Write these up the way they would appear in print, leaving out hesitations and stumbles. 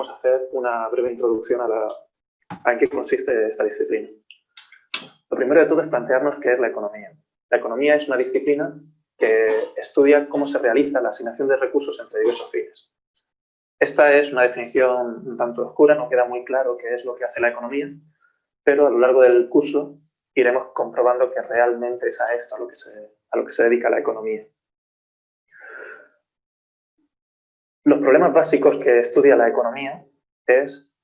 vamos a hacer una breve introducción a en qué consiste esta disciplina. Lo primero de todo es plantearnos qué es la economía. La economía es una disciplina que estudia cómo se realiza la asignación de recursos entre diversos fines. Esta es una definición un tanto oscura, no queda muy claro qué es lo que hace la economía, pero a lo largo del curso iremos comprobando que realmente es a esto a lo que se dedica la economía. Los problemas básicos que estudia la economía es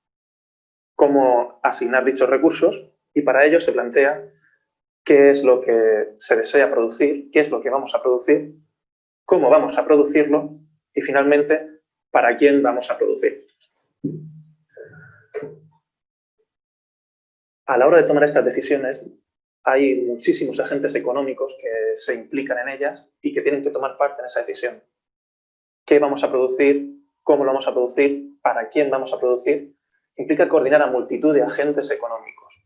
cómo asignar dichos recursos y para ello se plantea qué es lo que se desea producir, qué es lo que vamos a producir, cómo vamos a producirlo y finalmente para quién vamos a producir. A la hora de tomar estas decisiones hay muchísimos agentes económicos que se implican en ellas y que tienen que tomar parte en esa decisión. ¿Qué vamos a producir? ¿Cómo lo vamos a producir? ¿Para quién vamos a producir? Implica coordinar a multitud de agentes económicos.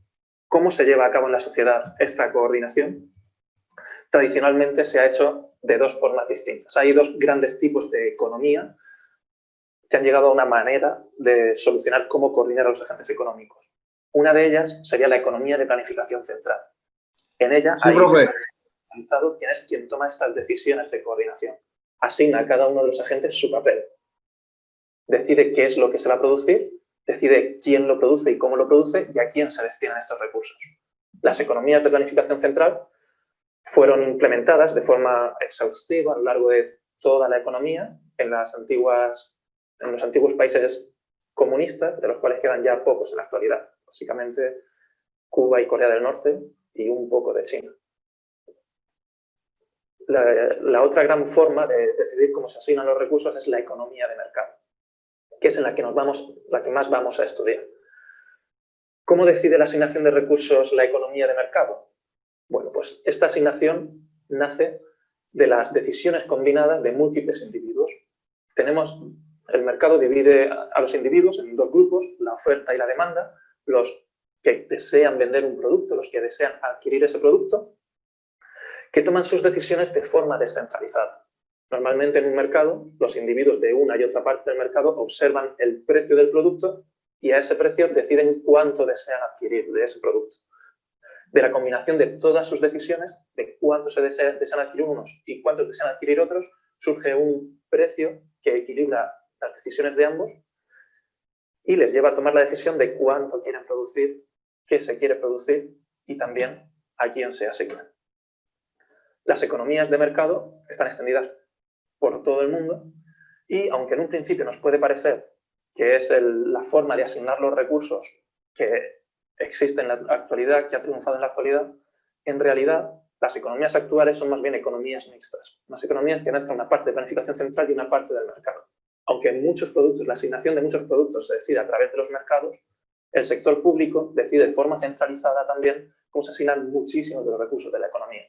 ¿Cómo se lleva a cabo en la sociedad esta coordinación? Tradicionalmente se ha hecho de dos formas distintas. Hay dos grandes tipos de economía que han llegado a una manera de solucionar cómo coordinar a los agentes económicos. Una de ellas sería la economía de planificación central. En ella hay organizado quién es quien toma estas decisiones de coordinación. Asigna a cada uno de los agentes su papel. Decide qué es lo que se va a producir, decide quién lo produce y cómo lo produce y a quién se destinan estos recursos. Las economías de planificación central fueron implementadas de forma exhaustiva a lo largo de toda la economía en los antiguos países comunistas, de los cuales quedan ya pocos en la actualidad. Básicamente Cuba y Corea del Norte y un poco de China. La otra gran forma de decidir cómo se asignan los recursos es la economía de mercado, que es en la que más vamos a estudiar. ¿Cómo decide la asignación de recursos la economía de mercado? Bueno, pues esta asignación nace de las decisiones combinadas de múltiples individuos. El mercado divide a los individuos en dos grupos, la oferta y la demanda, los que desean vender un producto, los que desean adquirir ese producto, que toman sus decisiones de forma descentralizada. Normalmente en un mercado, los individuos de una y otra parte del mercado observan el precio del producto y a ese precio deciden cuánto desean adquirir de ese producto. De la combinación de todas sus decisiones, de cuánto desean adquirir unos y cuántos desean adquirir otros, surge un precio que equilibra las decisiones de ambos y les lleva a tomar la decisión de cuánto quieren producir, qué se quiere producir y también a quién se asigna. Las economías de mercado están extendidas por todo el mundo y, aunque en un principio nos puede parecer que es la forma de asignar los recursos que existe en la actualidad, que ha triunfado en la actualidad, en realidad las economías actuales son más bien economías mixtas, unas economías que mezclan una parte de planificación central y una parte del mercado. Aunque en muchos productos, la asignación de muchos productos se decide a través de los mercados, el sector público decide de forma centralizada también cómo se asignan muchísimos de los recursos de la economía.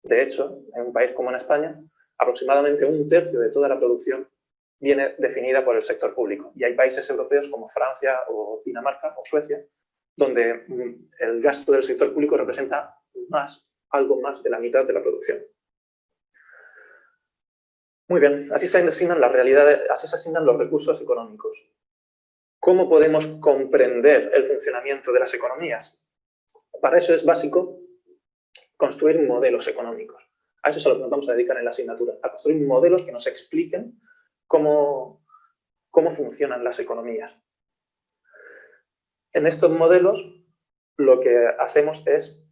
De hecho, en un país como en España, aproximadamente un tercio de toda la producción viene definida por el sector público. Y hay países europeos como Francia o Dinamarca o Suecia, donde el gasto del sector público representa algo más de la mitad de la producción. Muy bien, así se asignan así se asignan los recursos económicos. ¿Cómo podemos comprender el funcionamiento de las economías? Para eso es básico construir modelos económicos. A eso es a lo que nos vamos a dedicar en la asignatura, a construir modelos que nos expliquen cómo funcionan las economías. En estos modelos lo que hacemos es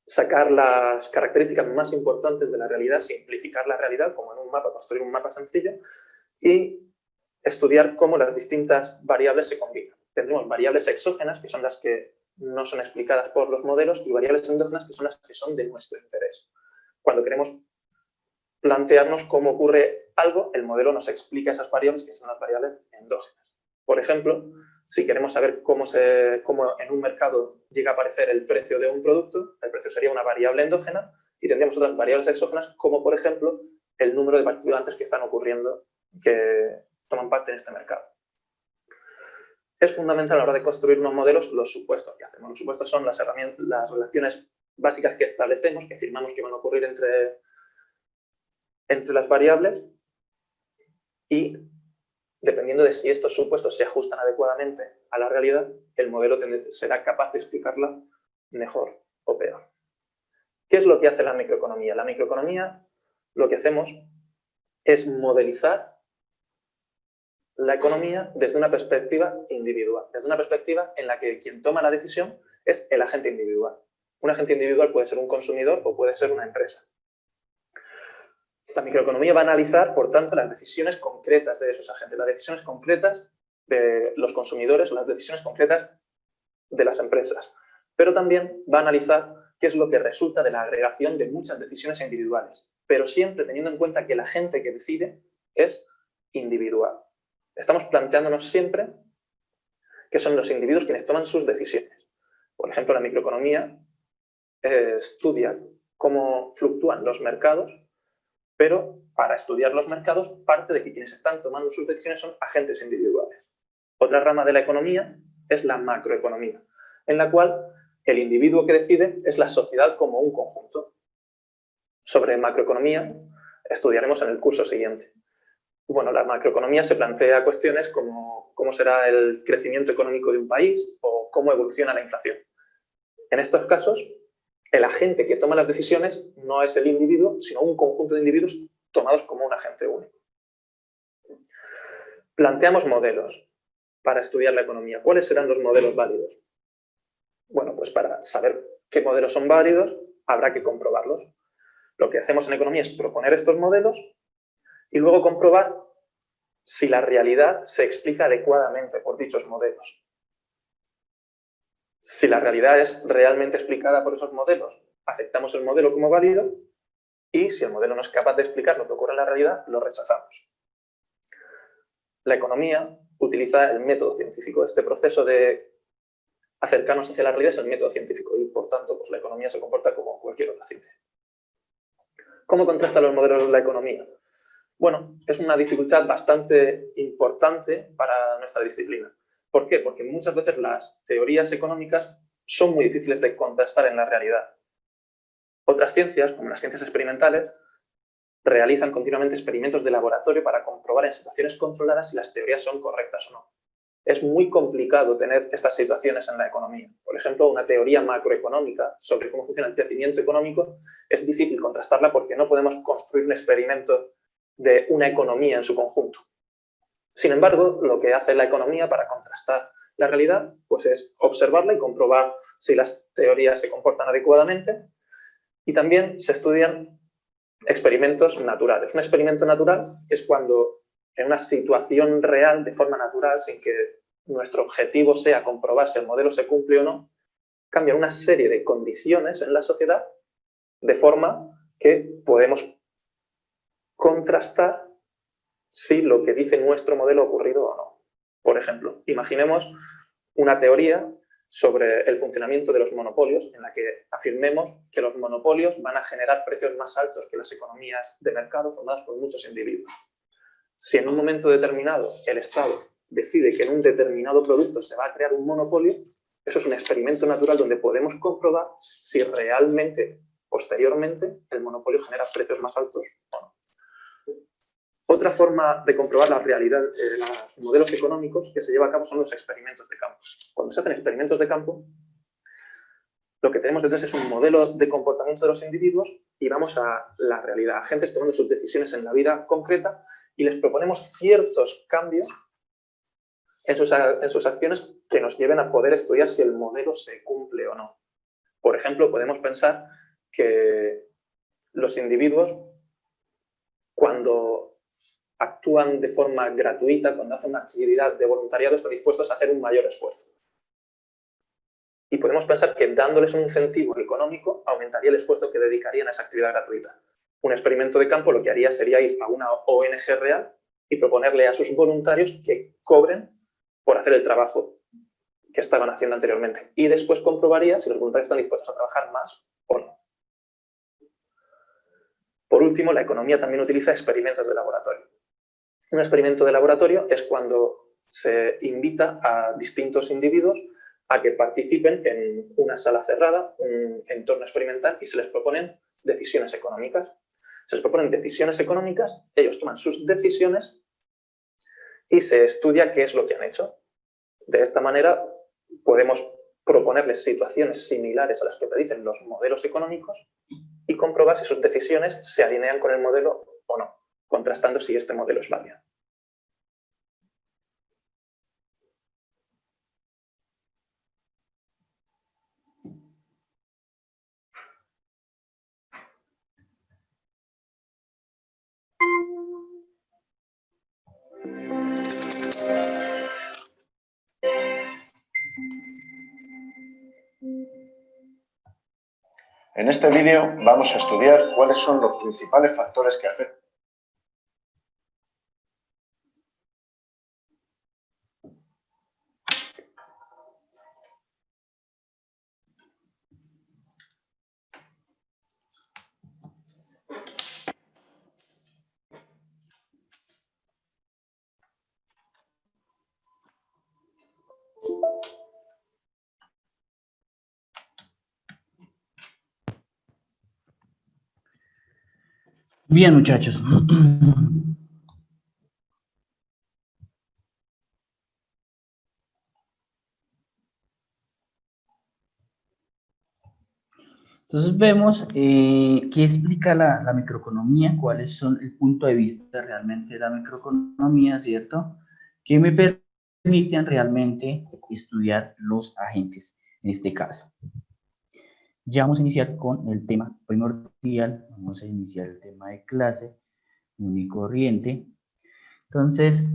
sacar las características más importantes de la realidad, simplificar la realidad, como en un mapa, construir un mapa sencillo, y estudiar cómo las distintas variables se combinan. Tendremos variables exógenas, que son las que no son explicadas por los modelos, y variables endógenas, que son las que son de nuestro interés. Cuando queremos plantearnos cómo ocurre algo, el modelo nos explica esas variables, que son las variables endógenas. Por ejemplo, si queremos saber cómo en un mercado llega a aparecer el precio de un producto, el precio sería una variable endógena y tendríamos otras variables exógenas, como por ejemplo el número de participantes que están ocurriendo, que toman parte en este mercado. Es fundamental a la hora de construir unos modelos los supuestos que hacemos. Los supuestos son las relaciones básicas que establecemos, que afirmamos que van a ocurrir entre las variables y dependiendo de si estos supuestos se ajustan adecuadamente a la realidad, el modelo será capaz de explicarla mejor o peor. ¿Qué es lo que hace la microeconomía? La microeconomía, lo que hacemos es modelizar la economía desde una perspectiva individual, desde una perspectiva en la que quien toma la decisión es el agente individual. Un agente individual puede ser un consumidor o puede ser una empresa. La microeconomía va a analizar, por tanto, las decisiones concretas de esos agentes, las decisiones concretas de los consumidores o las decisiones concretas de las empresas. Pero también va a analizar qué es lo que resulta de la agregación de muchas decisiones individuales, pero siempre teniendo en cuenta que el agente que decide es individual. Estamos planteándonos siempre que son los individuos quienes toman sus decisiones. Por ejemplo, la microeconomía estudia cómo fluctúan los mercados, pero para estudiar los mercados parte de que quienes están tomando sus decisiones son agentes individuales. Otra rama de la economía es la macroeconomía, en la cual el individuo que decide es la sociedad como un conjunto. Sobre macroeconomía estudiaremos en el curso siguiente. Bueno, la macroeconomía se plantea cuestiones como cómo será el crecimiento económico de un país o cómo evoluciona la inflación. En estos casos, el agente que toma las decisiones no es el individuo, sino un conjunto de individuos tomados como un agente único. Planteamos modelos para estudiar la economía. ¿Cuáles serán los modelos válidos? Bueno, pues para saber qué modelos son válidos, habrá que comprobarlos. Lo que hacemos en economía es proponer estos modelos y luego comprobar si la realidad se explica adecuadamente por dichos modelos. Si la realidad es realmente explicada por esos modelos, aceptamos el modelo como válido y si el modelo no es capaz de explicar lo que ocurre en la realidad, lo rechazamos. La economía utiliza el método científico. Este proceso de acercarnos hacia la realidad es el método científico y, por tanto, pues la economía se comporta como cualquier otra ciencia. ¿Cómo contrastan los modelos de la economía? Bueno, es una dificultad bastante importante para nuestra disciplina. ¿Por qué? Porque muchas veces las teorías económicas son muy difíciles de contrastar en la realidad. Otras ciencias, como las ciencias experimentales, realizan continuamente experimentos de laboratorio para comprobar en situaciones controladas si las teorías son correctas o no. Es muy complicado tener estas situaciones en la economía. Por ejemplo, una teoría macroeconómica sobre cómo funciona el crecimiento económico es difícil contrastarla porque no podemos construir un experimento de una economía en su conjunto. Sin embargo, lo que hace la economía para contrastar la realidad pues es observarla y comprobar si las teorías se comportan adecuadamente, y también se estudian experimentos naturales. Un experimento natural es cuando en una situación real, de forma natural, sin que nuestro objetivo sea comprobar si el modelo se cumple o no, cambia una serie de condiciones en la sociedad de forma que podemos contrastar si lo que dice nuestro modelo ha ocurrido o no. Por ejemplo, imaginemos una teoría sobre el funcionamiento de los monopolios en la que afirmemos que los monopolios van a generar precios más altos que las economías de mercado formadas por muchos individuos. Si en un momento determinado el Estado decide que en un determinado producto se va a crear un monopolio, eso es un experimento natural donde podemos comprobar si realmente, posteriormente, el monopolio genera precios más altos o no. Otra forma de comprobar la realidad de los modelos económicos que se lleva a cabo son los experimentos de campo. Cuando se hacen experimentos de campo, lo que tenemos detrás es un modelo de comportamiento de los individuos y vamos a la realidad, agentes tomando sus decisiones en la vida concreta y les proponemos ciertos cambios en sus acciones que nos lleven a poder estudiar si el modelo se cumple o no. Por ejemplo, podemos pensar que los individuos, cuando actúan de forma gratuita, cuando hacen una actividad de voluntariado, están dispuestos a hacer un mayor esfuerzo. Y podemos pensar que dándoles un incentivo económico aumentaría el esfuerzo que dedicarían a esa actividad gratuita. Un experimento de campo lo que haría sería ir a una ONG real y proponerle a sus voluntarios que cobren por hacer el trabajo que estaban haciendo anteriormente. Y después comprobaría si los voluntarios están dispuestos a trabajar más o no. Por último, la economía también utiliza experimentos de laboratorio. Un experimento de laboratorio es cuando se invita a distintos individuos a que participen en una sala cerrada, un entorno experimental, y se les proponen decisiones económicas. Se les proponen decisiones económicas, ellos toman sus decisiones y se estudia qué es lo que han hecho. De esta manera podemos proponerles situaciones similares a las que predicen los modelos económicos y comprobar si sus decisiones se alinean con el modelo o no, contrastando si este modelo es válido. En este vídeo vamos a estudiar cuáles son los principales factores que afectan. Bien, muchachos. Entonces vemos qué explica la microeconomía, cuáles son el punto de vista realmente de la microeconomía, ¿cierto? Que me permiten realmente estudiar los agentes en este caso. Ya vamos a iniciar con el tema primordial, vamos a iniciar el tema de clase, muy corriente. Entonces,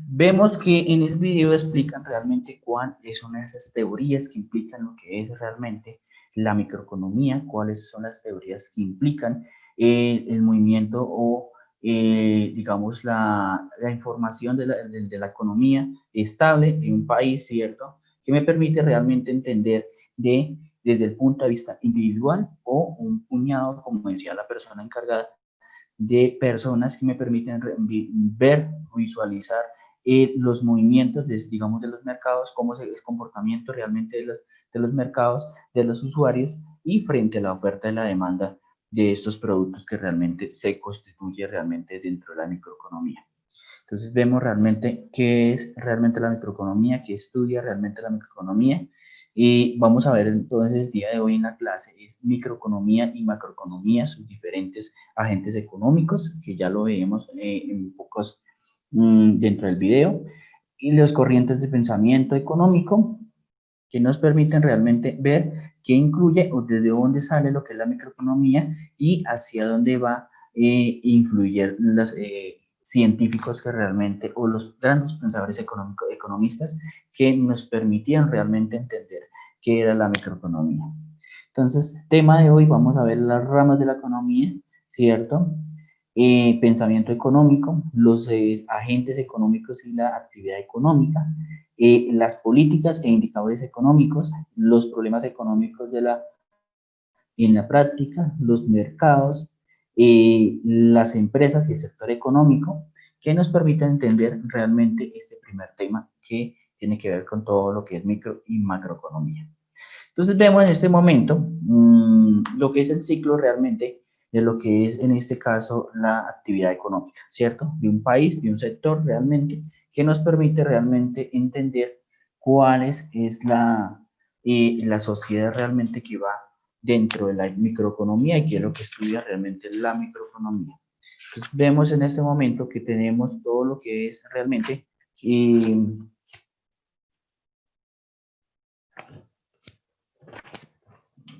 vemos que en el video explican realmente cuáles son esas teorías que implican lo que es realmente la microeconomía, cuáles son las teorías que implican el movimiento o, digamos, la información de la economía estable de un país, ¿cierto? Que me permite realmente entender desde el punto de vista individual o un puñado, como decía la persona encargada, de personas que me permiten ver, visualizar los movimientos, digamos, de los mercados, cómo es el comportamiento realmente de los mercados, de los usuarios y frente a la oferta y la demanda de estos productos que realmente se constituye realmente dentro de la microeconomía. Entonces vemos realmente qué es realmente la microeconomía, qué estudia realmente la microeconomía. Y vamos a ver entonces el día de hoy en la clase es microeconomía y macroeconomía, sus diferentes agentes económicos, que ya lo vemos en pocos dentro del video, y las corrientes de pensamiento económico que nos permiten realmente ver qué incluye o desde dónde sale lo que es la microeconomía y hacia dónde va influir los científicos que realmente, o los grandes pensadores economistas que nos permitían realmente entender qué era la microeconomía. Entonces, tema de hoy, vamos a ver las ramas de la economía, ¿cierto? Pensamiento económico, los agentes económicos y la actividad económica, las políticas e indicadores económicos, los problemas económicos en la práctica, los mercados, las empresas y el sector económico, que nos permiten entender realmente este primer tema que tiene que ver con todo lo que es micro y macroeconomía. Entonces vemos en este momento lo que es el ciclo realmente de lo que es en este caso la actividad económica, ¿cierto? De un país, de un sector realmente, que nos permite realmente entender cuál es la sociedad realmente que va dentro de la microeconomía y qué es lo que estudia realmente la microeconomía. Entonces vemos en este momento que tenemos todo lo que es realmente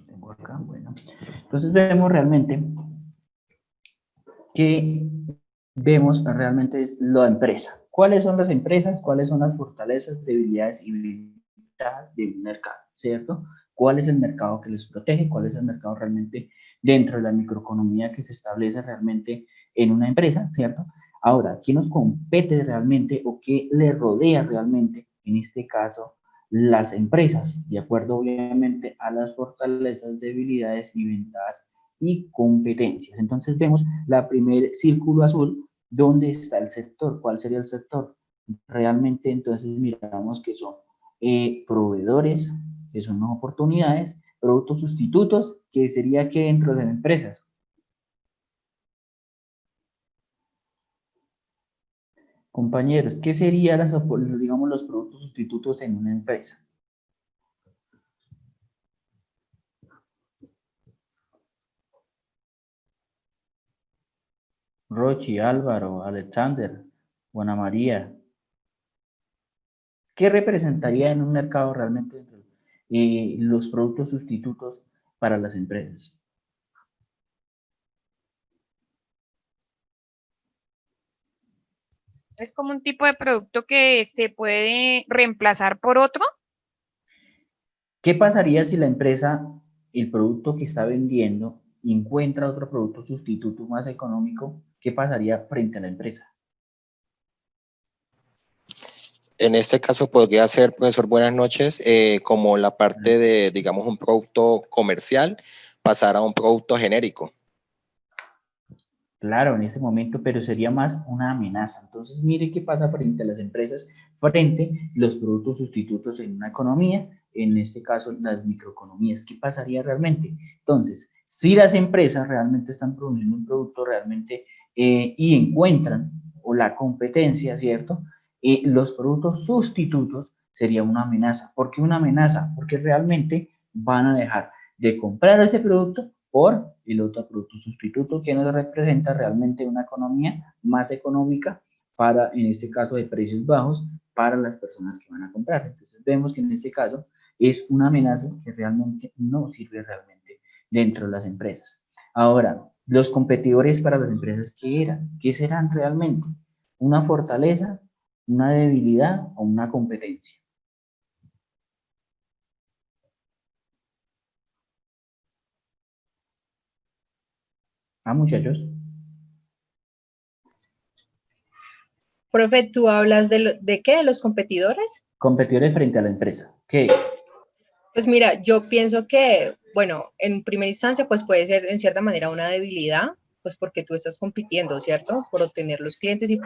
tengo acá, bueno. Entonces vemos realmente que vemos realmente es la empresa. ¿Cuáles son las empresas? ¿Cuáles son las fortalezas, debilidades y ventajas de un mercado? ¿Cierto? ¿Cuál es el mercado que les protege? ¿Cuál es el mercado realmente dentro de la microeconomía que se establece realmente en una empresa? ¿Cierto? Ahora, ¿qué nos compete realmente o qué le rodea realmente, en este caso, las empresas? De acuerdo, obviamente, a las fortalezas, debilidades y ventajas y competencias. Entonces vemos la primer círculo azul, ¿dónde está el sector? ¿Cuál sería el sector? Realmente entonces miramos que son proveedores, que son oportunidades, productos sustitutos, que sería que dentro de las empresas. Compañeros, ¿qué serían digamos, los productos sustitutos en una empresa? Rochi, Álvaro, Alexander, Juana María. ¿Qué representaría en un mercado realmente los productos sustitutos para las empresas? Es como un tipo de producto que se puede reemplazar por otro. ¿Qué pasaría si la empresa, el producto que está vendiendo, encuentra otro producto sustituto más económico? ¿Qué pasaría frente a la empresa? En este caso podría ser, profesor, buenas noches, como la parte de, digamos, un producto comercial pasar a un producto genérico. Claro, en ese momento, pero sería más una amenaza. Entonces, mire qué pasa frente a las empresas, frente a los productos sustitutos en una economía, en este caso las microeconomías. ¿Qué pasaría realmente? Entonces, si las empresas realmente están produciendo un producto realmente y encuentran, o la competencia, ¿cierto? Los productos sustitutos sería una amenaza. ¿Por qué una amenaza? Porque realmente van a dejar de comprar ese producto por el otro producto sustituto que nos representa realmente una economía más económica para, en este caso, de precios bajos para las personas que van a comprar. Entonces vemos que en este caso es una amenaza que realmente no sirve realmente dentro de las empresas. Ahora, los competidores para las empresas, ¿qué eran? ¿Qué serán realmente? ¿Una fortaleza, una debilidad o una competencia? Ah, muchachos. Profe, ¿tú hablas de qué? ¿De los competidores? Competidores frente a la empresa. ¿Qué es? Pues mira, yo pienso que, bueno, en primera instancia, pues puede ser en cierta manera una debilidad, pues porque tú estás compitiendo, ¿cierto? Por obtener los clientes y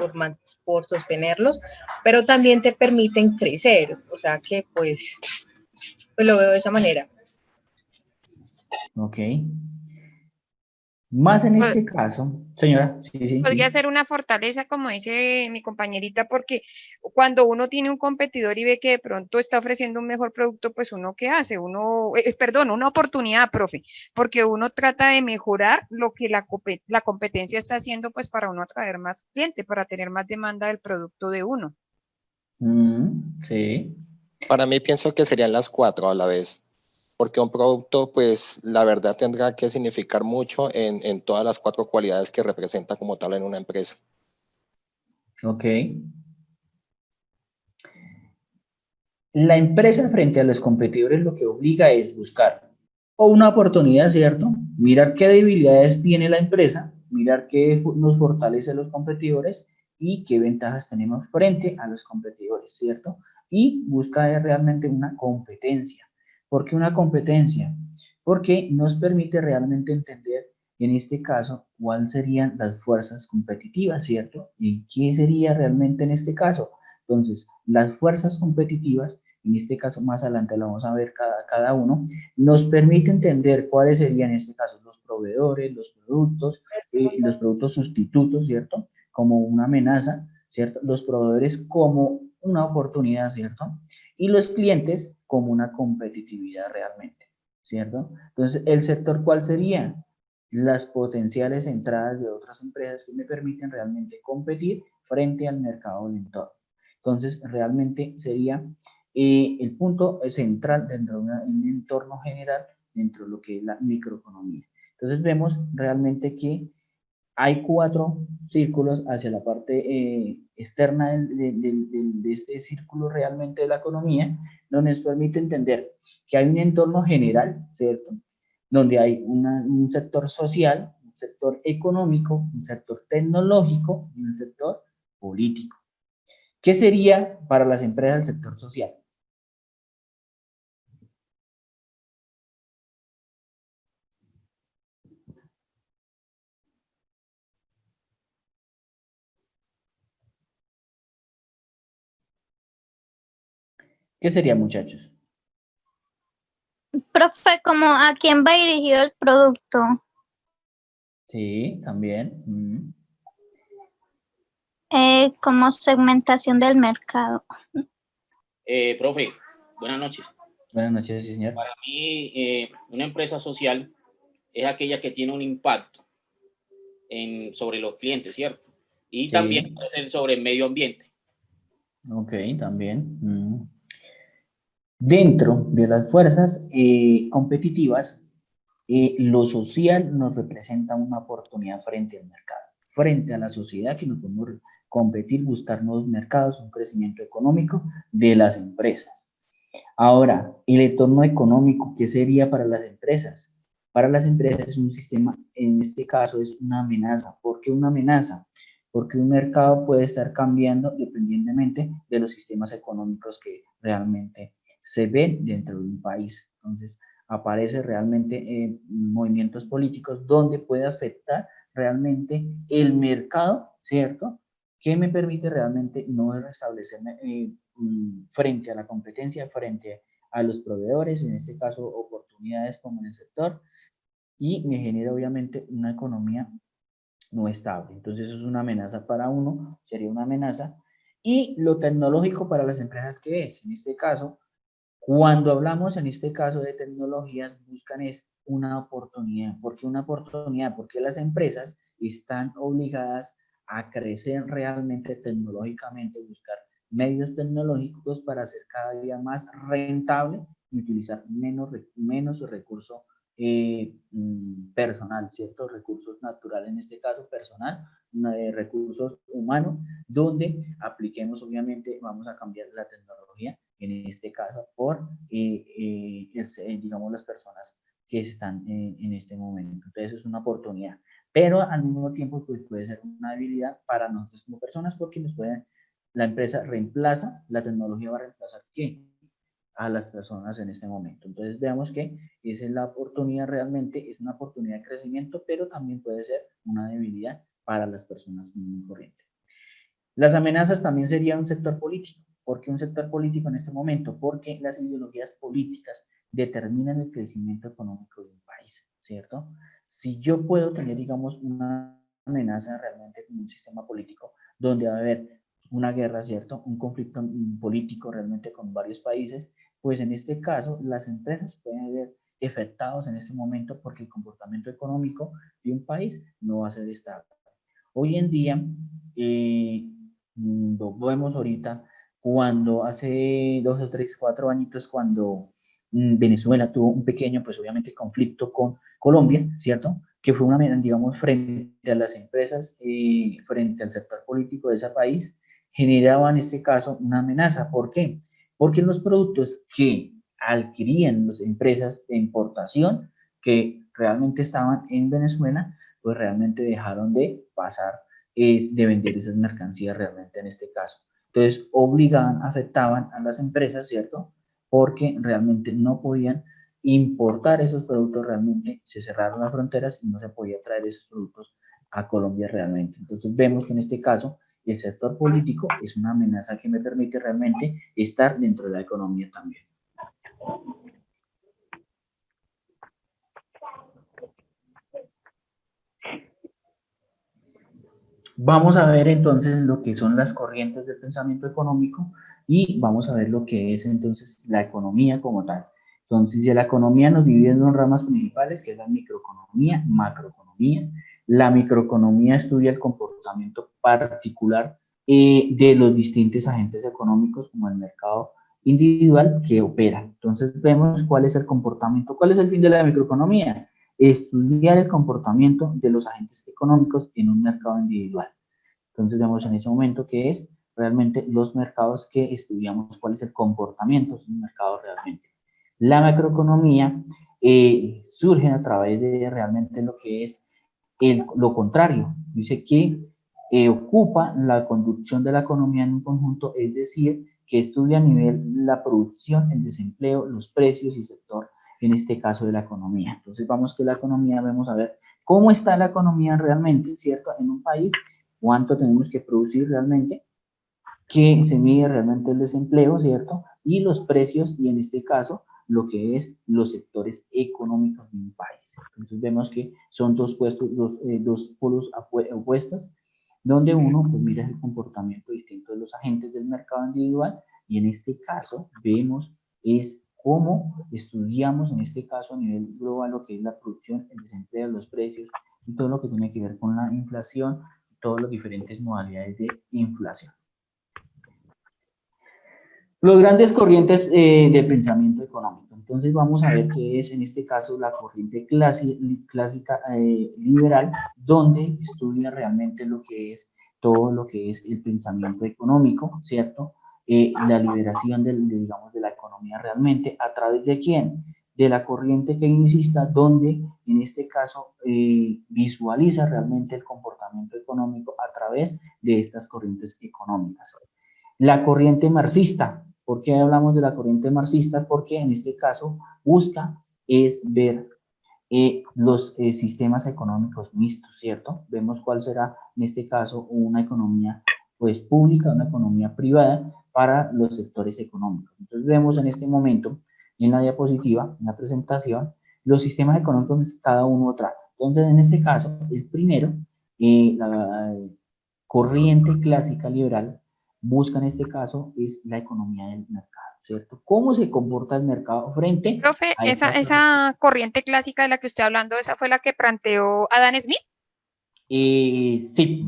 por sostenerlos, pero también te permiten crecer, o sea que pues lo veo de esa manera. Ok. Más en Pues, este caso, señora, sí, sí, podría sí. ser una fortaleza, como dice mi compañerita, porque cuando uno tiene un competidor y ve que de pronto está ofreciendo un mejor producto, pues uno ¿qué hace? Uno, perdón, una oportunidad, profe, porque uno trata de mejorar lo que la competencia está haciendo, pues para uno atraer más cliente, para tener más demanda del producto de uno. Sí. Para mí pienso que serían las cuatro a la vez, porque un producto, pues, la verdad tendrá que significar mucho en todas las cuatro cualidades que representa como tal en una empresa. Ok. La empresa frente a los competidores lo que obliga es buscar o una oportunidad, ¿cierto? Mirar qué debilidades tiene la empresa, mirar qué nos fortalece a los competidores y qué ventajas tenemos frente a los competidores, ¿cierto? Y buscar realmente una competencia. ¿Por qué una competencia? Porque nos permite realmente entender, en este caso, cuáles serían las fuerzas competitivas, ¿cierto? ¿Y qué sería realmente en este caso? Entonces, las fuerzas competitivas, en este caso más adelante lo vamos a ver cada uno, nos permite entender cuáles serían en este caso los proveedores, los productos sustitutos, ¿cierto? Como una amenaza, ¿cierto? Los proveedores como una oportunidad, ¿cierto? Y los clientes como una competitividad realmente, ¿cierto? Entonces, ¿el sector cuál sería? Las potenciales entradas de otras empresas que me permiten realmente competir frente al mercado del entorno. Entonces, realmente sería el punto central dentro de un entorno general, dentro de lo que es la microeconomía. Entonces, vemos realmente que hay cuatro círculos hacia la parte externa de este círculo realmente de la economía, donde nos permite entender que hay un entorno general, ¿cierto? Donde hay un sector social, un sector económico, un sector tecnológico y un sector político. ¿Qué sería para las empresas el sector social? ¿Qué sería, muchachos? Profe, ¿como a quién va dirigido el producto? Sí, también. Como segmentación del mercado. Profe, buenas noches. Buenas noches, sí, señor. Para mí, una empresa social es aquella que tiene un impacto sobre los clientes, ¿cierto? Y Sí. también puede ser sobre el medio ambiente. Ok, también. Dentro de las fuerzas competitivas, lo social nos representa una oportunidad frente al mercado, frente a la sociedad que nos podemos competir, buscar nuevos mercados, un crecimiento económico de las empresas. Ahora, el entorno económico, ¿qué sería para las empresas? Para las empresas es un sistema, en este caso es una amenaza. ¿Por qué una amenaza? Porque un mercado puede estar cambiando dependientemente de los sistemas económicos que realmente se ven dentro de un país. Entonces, aparece realmente movimientos políticos donde puede afectar realmente el mercado, ¿cierto? Que me permite realmente no restablecerme frente a la competencia, frente a los proveedores, en este caso oportunidades como en el sector, y me genera obviamente una economía no estable. Entonces eso es una amenaza para uno, sería una amenaza. Y lo tecnológico para las empresas, ¿qué es? En este caso, cuando hablamos en este caso de tecnologías, buscan es una oportunidad. ¿Por qué una oportunidad? Porque las empresas están obligadas a crecer realmente tecnológicamente, buscar medios tecnológicos para hacer cada día más rentable y utilizar menos recursos personal, ¿cierto? Recursos naturales, en este caso personal, recursos humanos, donde apliquemos, obviamente, vamos a cambiar la tecnología, en este caso, por, digamos, las personas que están en este momento. Entonces, es una oportunidad. Pero al mismo tiempo, pues, puede ser una debilidad para nosotros como personas, porque la empresa reemplaza, la tecnología va a reemplazar, ¿qué? A las personas en este momento. Entonces veamos que esa es la oportunidad, realmente es una oportunidad de crecimiento, pero también puede ser una debilidad para las personas muy corrientes. Las amenazas también sería un sector político. ¿Por qué un sector político en este momento? Porque las ideologías políticas determinan el crecimiento económico de un país, ¿cierto? Si yo puedo tener, digamos, una amenaza realmente con un sistema político donde va a haber una guerra, ¿cierto? Un conflicto político realmente con varios países, pues en este caso las empresas pueden ver afectados en este momento porque el comportamiento económico de un país no va a ser estable. Hoy en día, lo vemos ahorita, cuando hace 2 o 3, 4 añitos, cuando Venezuela tuvo un pequeño, pues obviamente, conflicto con Colombia, ¿cierto? Que fue una, digamos, frente a las empresas, frente al sector político de ese país, generaba en este caso una amenaza. ¿Por qué? Porque los productos que adquirían las empresas de importación que realmente estaban en Venezuela, pues realmente dejaron de pasar, de vender esas mercancías realmente en este caso. Entonces, obligaban, afectaban a las empresas, ¿cierto? Porque realmente no podían importar esos productos, realmente se cerraron las fronteras y no se podía traer esos productos a Colombia realmente. Entonces, vemos que en este caso el sector político es una amenaza que me permite realmente estar dentro de la economía también. Vamos a ver entonces lo que son las corrientes del pensamiento económico y vamos a ver lo que es entonces la economía como tal. Entonces, si la economía nos divide en dos ramas principales, que es la microeconomía, macroeconomía. La microeconomía estudia el comportamiento particular de los distintos agentes económicos, como el mercado individual que opera. Entonces, vemos cuál es el comportamiento, cuál es el fin de la microeconomía. Estudiar el comportamiento de los agentes económicos en un mercado individual. Entonces vemos en ese momento que es realmente los mercados que estudiamos, cuál es el comportamiento de un mercado realmente. La macroeconomía surge a través de realmente lo que es lo contrario. Dice que ocupa la conducción de la economía en un conjunto, es decir, que estudia a nivel la producción, el desempleo, los precios y sector, en este caso de la economía. Entonces vamos que la economía, vamos a ver cómo está la economía realmente, ¿cierto? En un país, cuánto tenemos que producir realmente, que se mide realmente el desempleo, ¿cierto? Y los precios, y en este caso, lo que es los sectores económicos de un país. Entonces vemos que son dos polos opuestos, donde uno pues mira el comportamiento distinto de los agentes del mercado individual, y en este caso vemos es cómo estudiamos en este caso a nivel global lo que es la producción, el desempleo, los precios y todo lo que tiene que ver con la inflación, todas las diferentes modalidades de inflación. Los grandes corrientes de pensamiento económico. Entonces vamos a ver qué es en este caso la corriente clásica liberal, donde estudia realmente lo que es todo lo que es el pensamiento económico, ¿cierto? La liberación digamos, de la economía realmente, ¿a través de quién? De la corriente keynesista, donde en este caso visualiza realmente el comportamiento económico a través de estas corrientes económicas. La corriente marxista. ¿Por qué hablamos de la corriente marxista? Porque en este caso busca es ver los sistemas económicos mixtos, ¿cierto? Vemos cuál será en este caso una economía pues pública, una economía privada para los sectores económicos. Entonces vemos en este momento en la diapositiva, en la presentación, los sistemas económicos que cada uno trata. Entonces en este caso, el primero, la corriente clásica liberal, busca en este caso es la economía del mercado, ¿cierto? ¿Cómo se comporta el mercado frente Profe, a esa corriente clásica de la que usted hablando, ¿esa fue la que planteó Adam Smith? Sí,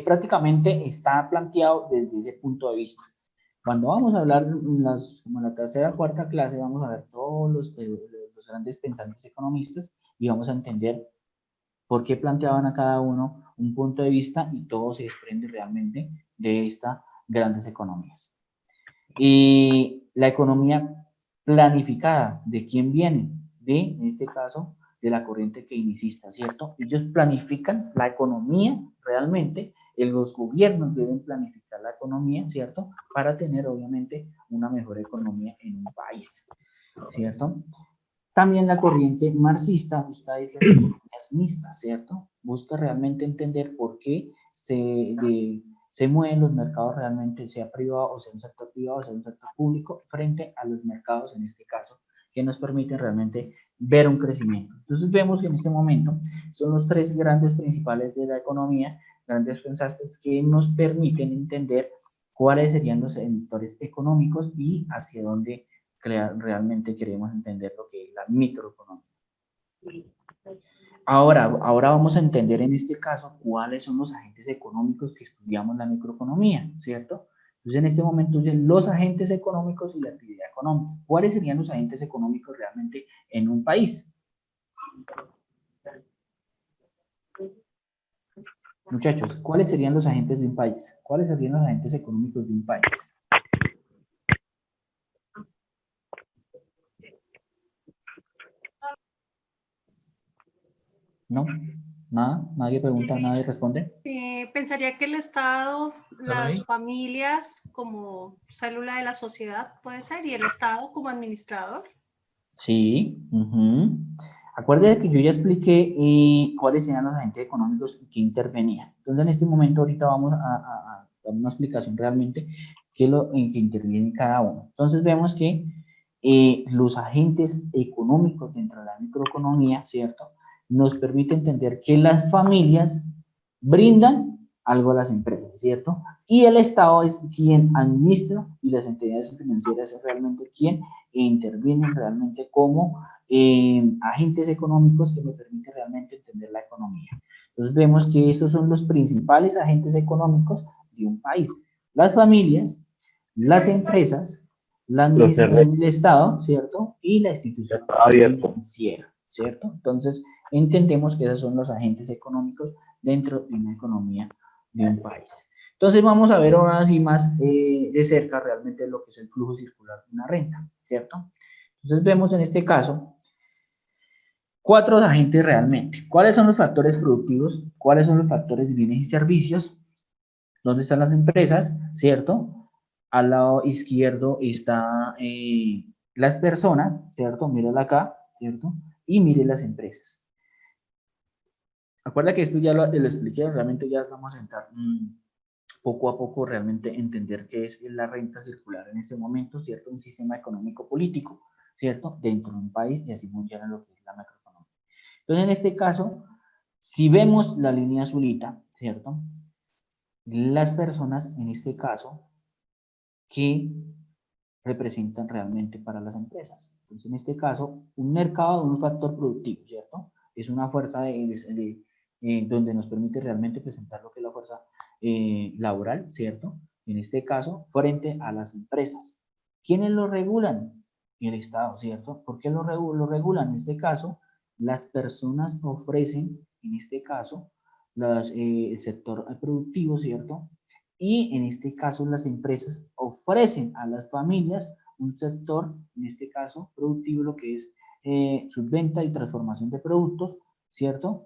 prácticamente está planteado desde ese punto de vista. Cuando vamos a hablar como la tercera o cuarta clase, vamos a ver todos los grandes pensantes economistas y vamos a entender por qué planteaban a cada uno un punto de vista, y todo se desprende realmente de estas grandes economías. Y la economía planificada, ¿de quién viene? En este caso, de la corriente keynesista, ¿cierto? Ellos planifican la economía realmente, los gobiernos deben planificar la economía, ¿cierto? Para tener, obviamente, una mejor economía en un país, ¿cierto? También la corriente marxista busca las economías mixtas, ¿cierto? Busca realmente entender por qué se mueven los mercados realmente, sea privado o sea un sector privado o sea un sector público, frente a los mercados en este caso, que nos permiten realmente ver un crecimiento. Entonces vemos que en este momento son los tres grandes principales de la economía, grandes pensantes que nos permiten entender cuáles serían los sectores económicos y hacia dónde realmente queremos entender lo que es la microeconomía. Ahora vamos a entender en este caso cuáles son los agentes económicos que estudiamos la microeconomía, ¿cierto? Entonces en este momento los agentes económicos y la actividad económica. ¿Cuáles serían los agentes económicos realmente en un país? Muchachos, ¿cuáles serían los agentes de un país? ¿Cuáles serían los agentes económicos de un país? ¿No? ¿Nada? ¿Nadie pregunta? ¿Nadie responde? Pensaría que el Estado, las familias como célula de la sociedad puede ser, y el Estado como administrador. Sí. Acuérdate que yo ya expliqué cuáles eran los agentes económicos que intervenían. Entonces, en este momento, ahorita vamos a dar una explicación realmente en que interviene cada uno. Entonces, vemos que los agentes económicos dentro de la microeconomía, ¿cierto?, nos permite entender que las familias brindan algo a las empresas, ¿cierto? Y el Estado es quien administra, y las entidades financieras es realmente quien intervienen realmente como agentes económicos que nos permiten realmente entender la economía. Entonces vemos que estos son los principales agentes económicos de un país: las familias, las empresas, la administración del Estado, ¿cierto? Y la institución financiera, ¿cierto? Entonces entendemos que esos son los agentes económicos dentro de una economía de un país. Entonces vamos a ver ahora sí más de cerca realmente lo que es el flujo circular de una renta, ¿cierto? Entonces vemos en este caso 4 agentes realmente. ¿Cuáles son los factores productivos? ¿Cuáles son los factores de bienes y servicios? ¿Dónde están las empresas? ¿Cierto? Al lado izquierdo está las personas, ¿cierto? Mírala acá, ¿cierto? Y mire las empresas. Acuerda que esto ya lo expliqué, realmente ya vamos a entrar poco a poco realmente entender qué es la renta circular en este momento, ¿cierto? Un sistema económico político, ¿cierto? Dentro de un país, y así funciona lo que es la macroeconomía. Entonces, en este caso, si vemos la línea azulita, ¿cierto? las personas, en este caso, que representan realmente para las empresas. Entonces, en este caso, un mercado es un factor productivo, ¿cierto? Es una fuerza donde nos permite realmente presentar lo que es la fuerza laboral, ¿cierto? En este caso, frente a las empresas. ¿Quiénes lo regulan? El Estado, ¿cierto? ¿Por qué lo regulan? En este caso, las personas ofrecen, en este caso, el sector productivo, ¿cierto? Y en este caso las empresas ofrecen a las familias un sector, en este caso productivo, lo que es subventa y transformación de productos, ¿cierto?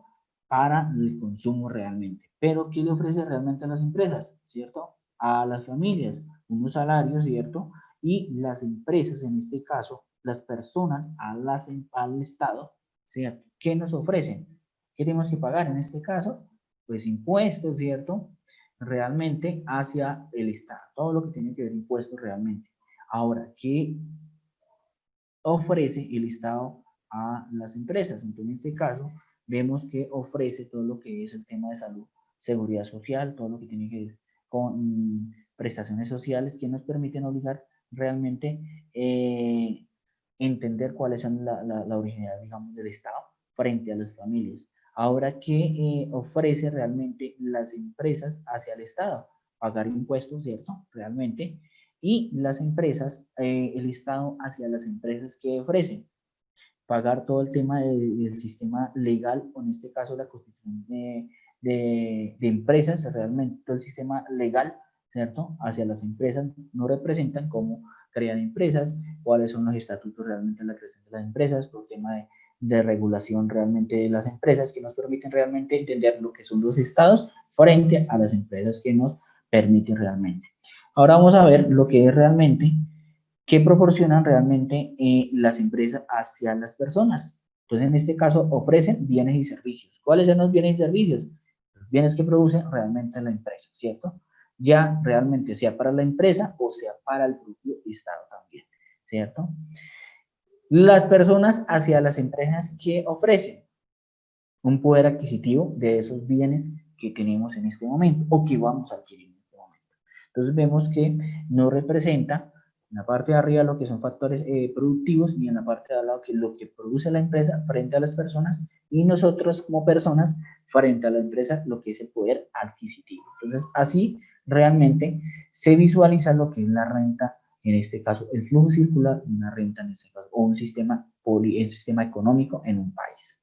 Para el consumo realmente. Pero ¿qué le ofrece realmente a las empresas? ¿Cierto? A las familias, unos salarios, ¿cierto? Y las empresas, en este caso, las personas al Estado, ¿cierto? ¿Qué nos ofrecen? ¿Qué tenemos que pagar en este caso? Pues impuestos, ¿cierto? Realmente hacia el Estado, todo lo que tiene que ver impuestos realmente. Ahora, ¿qué ofrece el Estado a las empresas? Entonces, en este caso, vemos que ofrece todo lo que es el tema de salud, seguridad social, todo lo que tiene que ver con prestaciones sociales que nos permiten obligar realmente entender cuáles son la originalidad, digamos, del Estado frente a las familias. Ahora, ¿qué ofrece realmente las empresas hacia el Estado? Pagar impuestos, ¿cierto? Realmente. Y las empresas, el Estado hacia las empresas que ofrecen. Pagar todo el tema del sistema legal, o en este caso la constitución de empresas, realmente todo el sistema legal, ¿cierto? Hacia las empresas no representan cómo crean empresas, cuáles son los estatutos realmente de la creación de las empresas, por tema de regulación realmente de las empresas que nos permiten realmente entender lo que son los estados frente a las empresas que nos permiten realmente. Ahora vamos a ver lo que es realmente qué proporcionan realmente las empresas hacia las personas. Entonces, en este caso, ofrecen bienes y servicios. ¿Cuáles son los bienes y servicios? Los bienes que produce realmente la empresa, ¿cierto? Ya realmente sea para la empresa o sea para el propio Estado también, ¿cierto? Las personas hacia las empresas que ofrecen un poder adquisitivo de esos bienes que tenemos en este momento o que vamos a adquirir en este momento. Entonces vemos que no representa en la parte de arriba lo que son factores productivos y en la parte de abajo lo que produce la empresa frente a las personas y nosotros como personas frente a la empresa lo que es el poder adquisitivo. Entonces así realmente se visualiza lo que es la renta, en este caso el flujo circular, una renta en este caso, o un sistema económico en un país.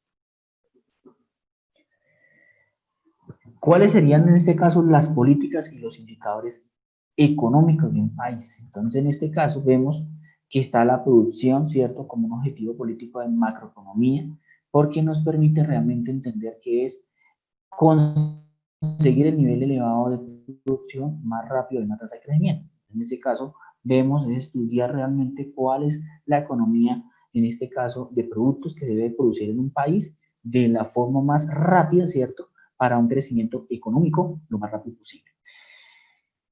¿Cuáles serían en este caso las políticas y los indicadores económicos de un país? Entonces, en este caso vemos que está la producción, ¿cierto? Como un objetivo político de macroeconomía, porque nos permite realmente entender que es conseguir el nivel elevado de producción más rápido de una tasa de crecimiento. En este caso, vemos es estudiar realmente cuál es la economía, en este caso, de productos que se debe producir en un país de la forma más rápida, ¿cierto? Para un crecimiento económico lo más rápido posible.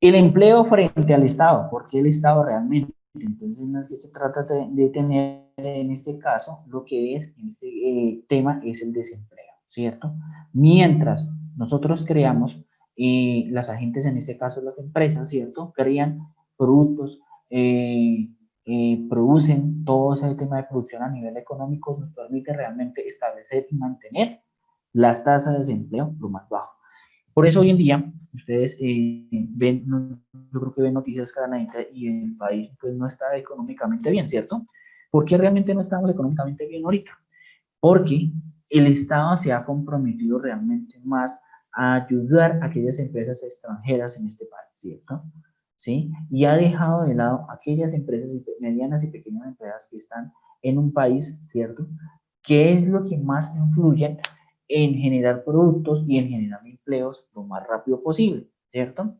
El empleo frente al Estado, ¿por qué el Estado realmente? Entonces, lo que se trata de tener en este caso, lo que es, en este tema, es el desempleo, ¿cierto? Mientras nosotros creamos, las agentes, en este caso las empresas, ¿cierto? Crean productos, producen todo ese tema de producción a nivel económico, nos permite realmente establecer y mantener las tasas de desempleo lo más bajo. Por eso hoy en día, ustedes ven, yo creo que ven noticias canadienses y el país pues no está económicamente bien, ¿cierto? ¿Por qué realmente no estamos económicamente bien ahorita? Porque el Estado se ha comprometido realmente más a ayudar a aquellas empresas extranjeras en este país, ¿cierto? ¿Sí? Y ha dejado de lado aquellas empresas medianas y pequeñas empresas que están en un país, ¿cierto? ¿Qué es lo que más influye en generar productos y en generar empleos lo más rápido posible, ¿cierto?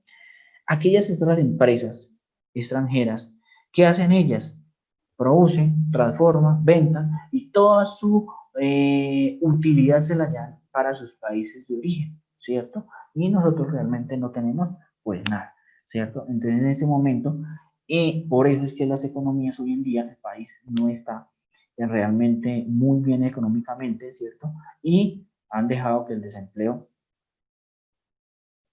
Aquellas otras empresas extranjeras, ¿qué hacen ellas? Producen, transforman, vendan y toda su utilidad se la dan para sus países de origen, ¿cierto? Y nosotros realmente no tenemos pues nada, ¿cierto? Entonces en ese momento, por eso es que las economías hoy en día del país no está realmente muy bien económicamente, ¿cierto? Y han dejado que el desempleo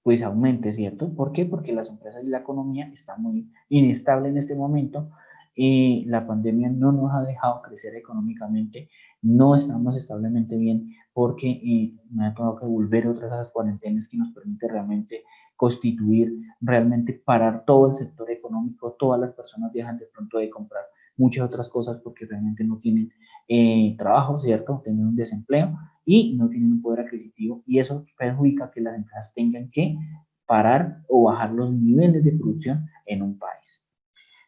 pues aumente, ¿cierto? ¿Por qué? Porque las empresas y la economía están muy inestable en este momento y la pandemia no nos ha dejado crecer económicamente, no estamos establemente bien porque me ha tenido que volver otras a las cuarentenas que nos permite realmente constituir, realmente parar todo el sector económico, todas las personas dejan de pronto de comprar muchas otras cosas porque realmente no tienen trabajo, ¿cierto? Tienen un desempleo y no tienen un poder adquisitivo y eso perjudica que las empresas tengan que parar o bajar los niveles de producción en un país.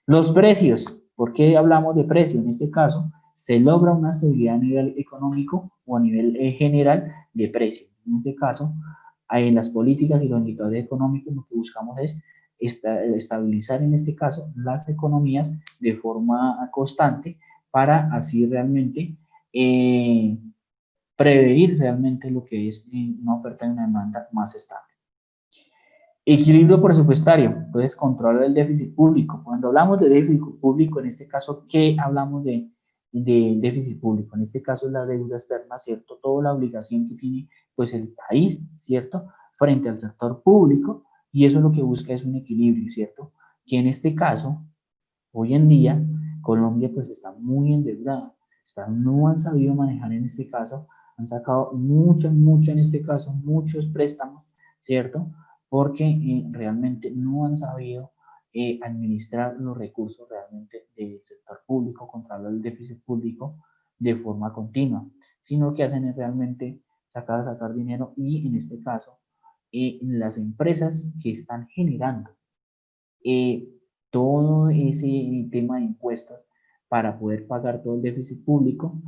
Los precios, ¿por qué hablamos de precio? En este caso, se logra una estabilidad a nivel económico o a nivel general de precio. En este caso, en las políticas y los indicadores económicos lo que buscamos es estabilizar en este caso las economías de forma constante para así realmente prever realmente lo que es una oferta y una demanda más estable. Equilibrio presupuestario, entonces controlar el déficit público. Cuando hablamos de déficit público, en este caso, ¿qué hablamos de déficit público? En este caso es la deuda externa, ¿cierto? Toda la obligación que tiene pues el país, ¿cierto? Frente al sector público y eso lo que busca es un equilibrio, ¿cierto? Que en este caso, hoy en día, Colombia pues está muy endeudada, no han sabido manejar en este caso, han sacado mucho en este caso, muchos préstamos, ¿cierto? Porque realmente no han sabido administrar los recursos realmente del sector público, controlar el déficit público de forma continua, sino que hacen es realmente sacar dinero y en este caso las empresas que están generando todo ese tema de impuestos para poder pagar todo el déficit público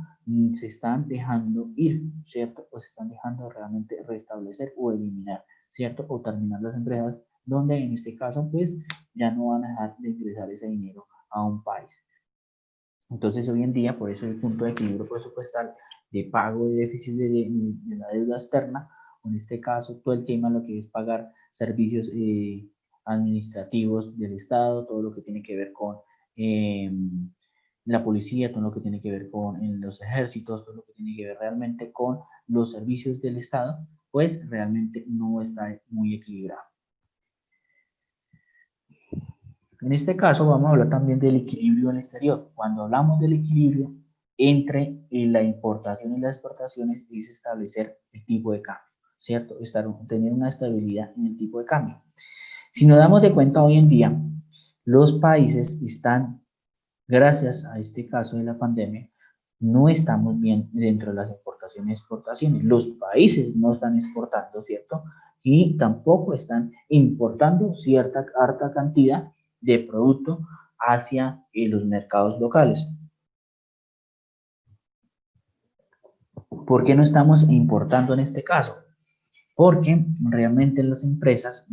se están dejando ir, ¿cierto? O se están dejando realmente restablecer o eliminar, ¿cierto? O terminar las empresas donde en este caso pues ya no van a dejar de ingresar ese dinero a un país. Entonces hoy en día por eso el punto de equilibrio presupuestal de pago de déficit de la deuda externa, o en este caso todo el tema lo que es pagar servicios administrativos del Estado, todo lo que tiene que ver con la policía, todo lo que tiene que ver con los ejércitos, todo lo que tiene que ver realmente con los servicios del Estado, pues realmente no está muy equilibrado. En este caso vamos a hablar también del equilibrio en el exterior. Cuando hablamos del equilibrio entre la importación y las exportaciones es establecer el tipo de cambio, ¿cierto? Tener una estabilidad en el tipo de cambio. Si nos damos de cuenta hoy en día, los países están, gracias a este caso de la pandemia, no estamos bien dentro de las importaciones y exportaciones. Los países no están exportando, ¿cierto? Y tampoco están importando cierta harta cantidad de producto hacia los mercados locales. ¿Por qué no estamos importando en este caso? Porque realmente las empresas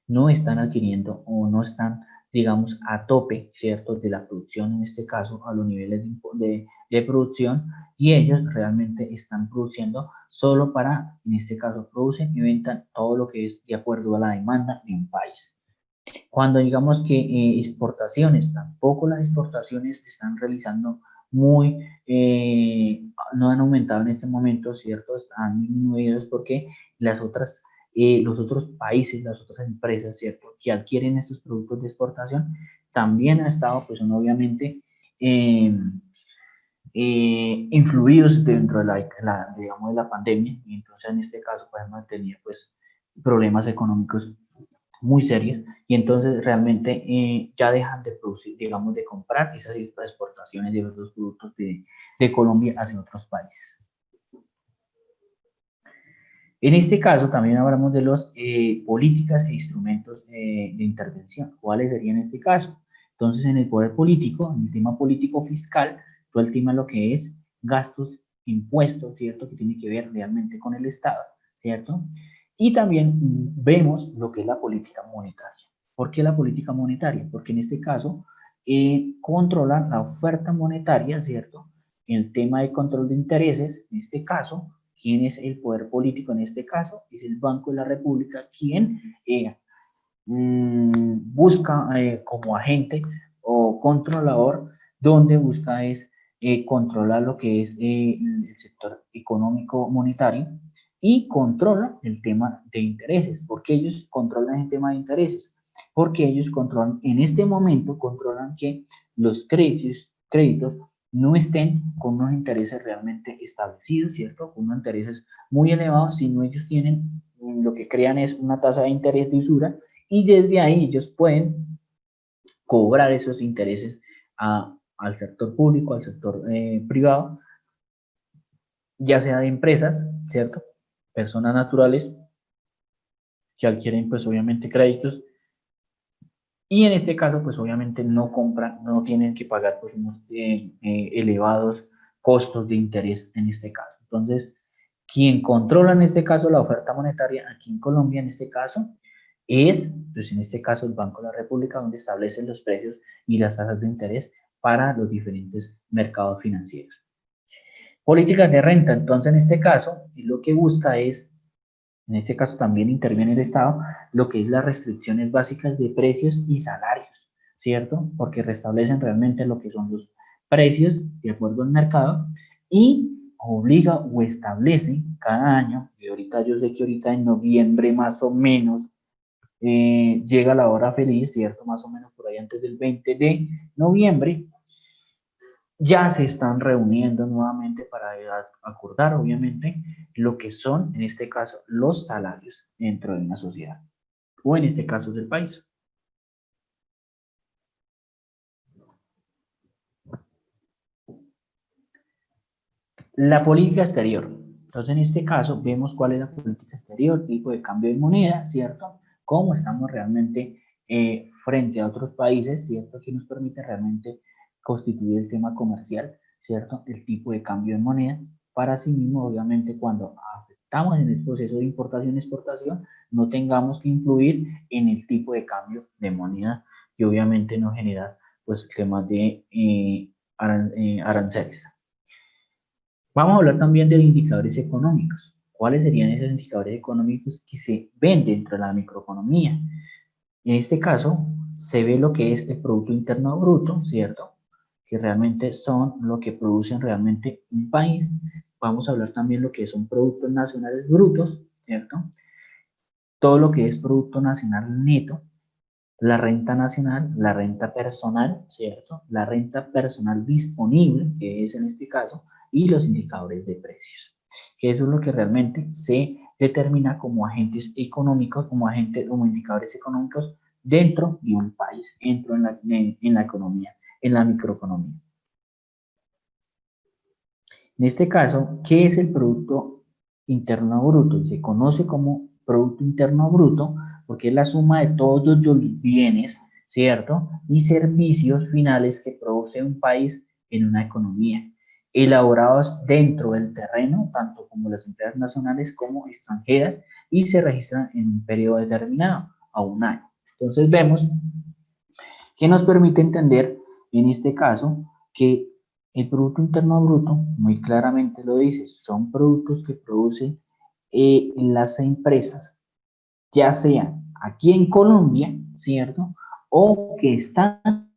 no están adquiriendo o no están, digamos, a tope, ¿cierto?, de la producción, en este caso, a los niveles de producción, y ellos realmente están produciendo solo para, en este caso, producen y vendan todo lo que es de acuerdo a la demanda de un país. Cuando digamos que exportaciones, tampoco las exportaciones se están realizando muy, no han aumentado en este momento, ¿cierto? Están disminuidas porque los otros países, las otras empresas, ¿cierto?, que adquieren estos productos de exportación, también han estado, pues son obviamente influidos dentro de digamos, de la pandemia, y entonces en este caso pues hemos tenido pues problemas económicos muy serios, y entonces realmente ya dejan de producir, digamos, de comprar esas exportaciones de los productos de Colombia hacia otros países. En este caso también hablamos de las políticas e instrumentos de intervención. ¿Cuáles serían en este caso? Entonces, en el poder político, en el tema político fiscal, todo el tema lo que es gastos, impuestos, ¿cierto?, que tiene que ver realmente con el Estado, ¿cierto? Y también vemos lo que es la política monetaria. ¿Por qué la política monetaria? Porque en este caso controla la oferta monetaria, ¿cierto? El tema de control de intereses, en este caso, ¿quién es el poder político en este caso? Es el Banco de la República quien busca como agente o controlador, donde busca es controlar lo que es el sector económico monetario, y controlan el tema de intereses. ¿Por qué ellos controlan el tema de intereses? Porque ellos controlan, en este momento, controlan que los créditos no estén con unos intereses realmente establecidos, ¿cierto? Con unos intereses muy elevados, sino ellos tienen, lo que crean es una tasa de interés de usura, y desde ahí ellos pueden cobrar esos intereses al sector público, al sector privado, ya sea de empresas, ¿cierto? Personas naturales que adquieren pues obviamente créditos, y en este caso pues obviamente no compran, no tienen que pagar pues unos elevados costos de interés en este caso. Entonces, quien controla en este caso la oferta monetaria aquí en Colombia en este caso es, pues en este caso el Banco de la República, donde establece los precios y las tasas de interés para los diferentes mercados financieros. Políticas de renta, entonces en este caso lo que busca es, en este caso también interviene el Estado, lo que es las restricciones básicas de precios y salarios, ¿cierto? Porque restablecen realmente lo que son los precios de acuerdo al mercado y obliga o establece cada año, y ahorita yo sé que ahorita en noviembre más o menos llega la hora feliz, ¿cierto? Más o menos por ahí antes del 20 de noviembre, ya se están reuniendo nuevamente para acordar, obviamente, lo que son, en este caso, los salarios dentro de una sociedad, o en este caso del país. La política exterior. Entonces, en este caso, vemos cuál es la política exterior, tipo de cambio de moneda, ¿cierto? Cómo estamos realmente frente a otros países, ¿cierto? Que nos permite realmente constituir el tema comercial, ¿cierto? El tipo de cambio de moneda, para así mismo, obviamente, cuando afectamos en el proceso de importación y exportación, no tengamos que influir en el tipo de cambio de moneda, que obviamente nos genera, pues, temas de aranceles. Vamos a hablar también de indicadores económicos. ¿Cuáles serían esos indicadores económicos que se ven dentro de la microeconomía? En este caso, se ve lo que es el Producto Interno Bruto, ¿cierto? Que realmente son lo que producen realmente un país. Vamos a hablar también lo que son productos nacionales brutos, ¿cierto? Todo lo que es Producto Nacional Neto, la renta nacional, la renta personal, ¿cierto? La renta personal disponible, que es en este caso, y los indicadores de precios, que eso es lo que realmente se determina como agentes económicos, como indicadores económicos dentro de un país, dentro en la economía, en la microeconomía. En este caso, ¿qué es el Producto Interno Bruto? Se conoce como Producto Interno Bruto porque es la suma de todos los bienes, ¿cierto? Y servicios finales que produce un país en una economía, elaborados dentro del terreno, tanto como las empresas nacionales como extranjeras, y se registran en un periodo determinado, a un año. Entonces vemos que nos permite entender, en este caso, que el Producto Interno Bruto, muy claramente lo dice, son productos que producen las empresas, ya sea aquí en Colombia, ¿cierto? O que están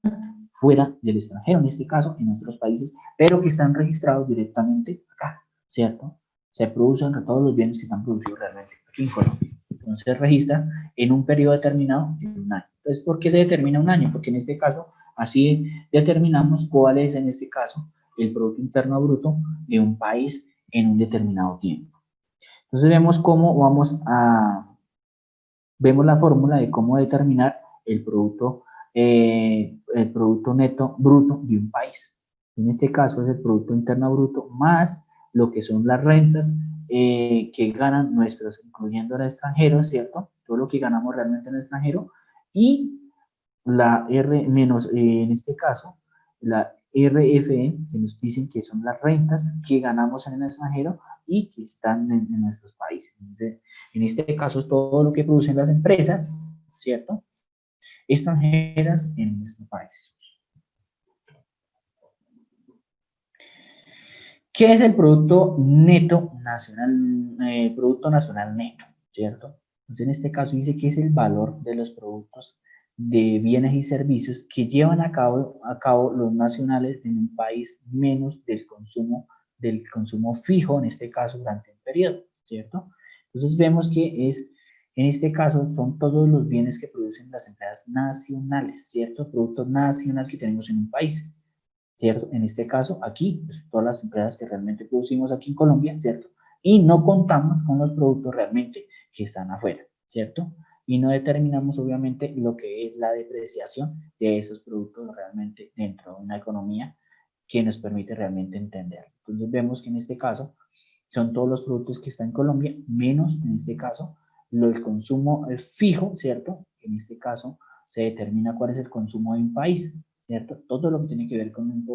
fuera del extranjero, en este caso, en otros países, pero que están registrados directamente acá, ¿cierto? Se producen todos los bienes que están producidos realmente aquí en Colombia. Entonces se registra en un periodo determinado en un año. Entonces, ¿por qué se determina un año? Porque en este caso, así determinamos cuál es, en este caso, el Producto Interno Bruto de un país en un determinado tiempo. Entonces vemos cómo vemos la fórmula de cómo determinar el producto neto bruto de un país. En este caso es el Producto Interno Bruto más lo que son las rentas que ganan nuestros, incluyendo los extranjeros, ¿cierto? Todo lo que ganamos realmente en el extranjero, y la R menos, en este caso, la RFE, que nos dicen que son las rentas que ganamos en el extranjero y que están en nuestros países. Entonces, en este caso es todo lo que producen las empresas, ¿cierto? Extranjeras en nuestro país. ¿Qué es el Producto Neto Nacional, Producto Nacional Neto, ¿cierto? Entonces, en este caso dice que es el valor de los productos de bienes y servicios que llevan a cabo los nacionales en un país menos del consumo fijo, en este caso durante un periodo, ¿cierto? Entonces vemos que en este caso son todos los bienes que producen las empresas nacionales, ¿cierto? Producto nacional que tenemos en un país, ¿cierto? En este caso, aquí, pues, todas las empresas que realmente producimos aquí en Colombia, ¿cierto? Y no contamos con los productos realmente que están afuera, ¿cierto? Y no determinamos, obviamente, lo que es la depreciación de esos productos realmente dentro de una economía que nos permite realmente entender. Entonces vemos que en este caso son todos los productos que están en Colombia, menos, en este caso, el consumo fijo, ¿cierto? En este caso se determina cuál es el consumo de un país, ¿cierto? Todo lo que tiene que ver con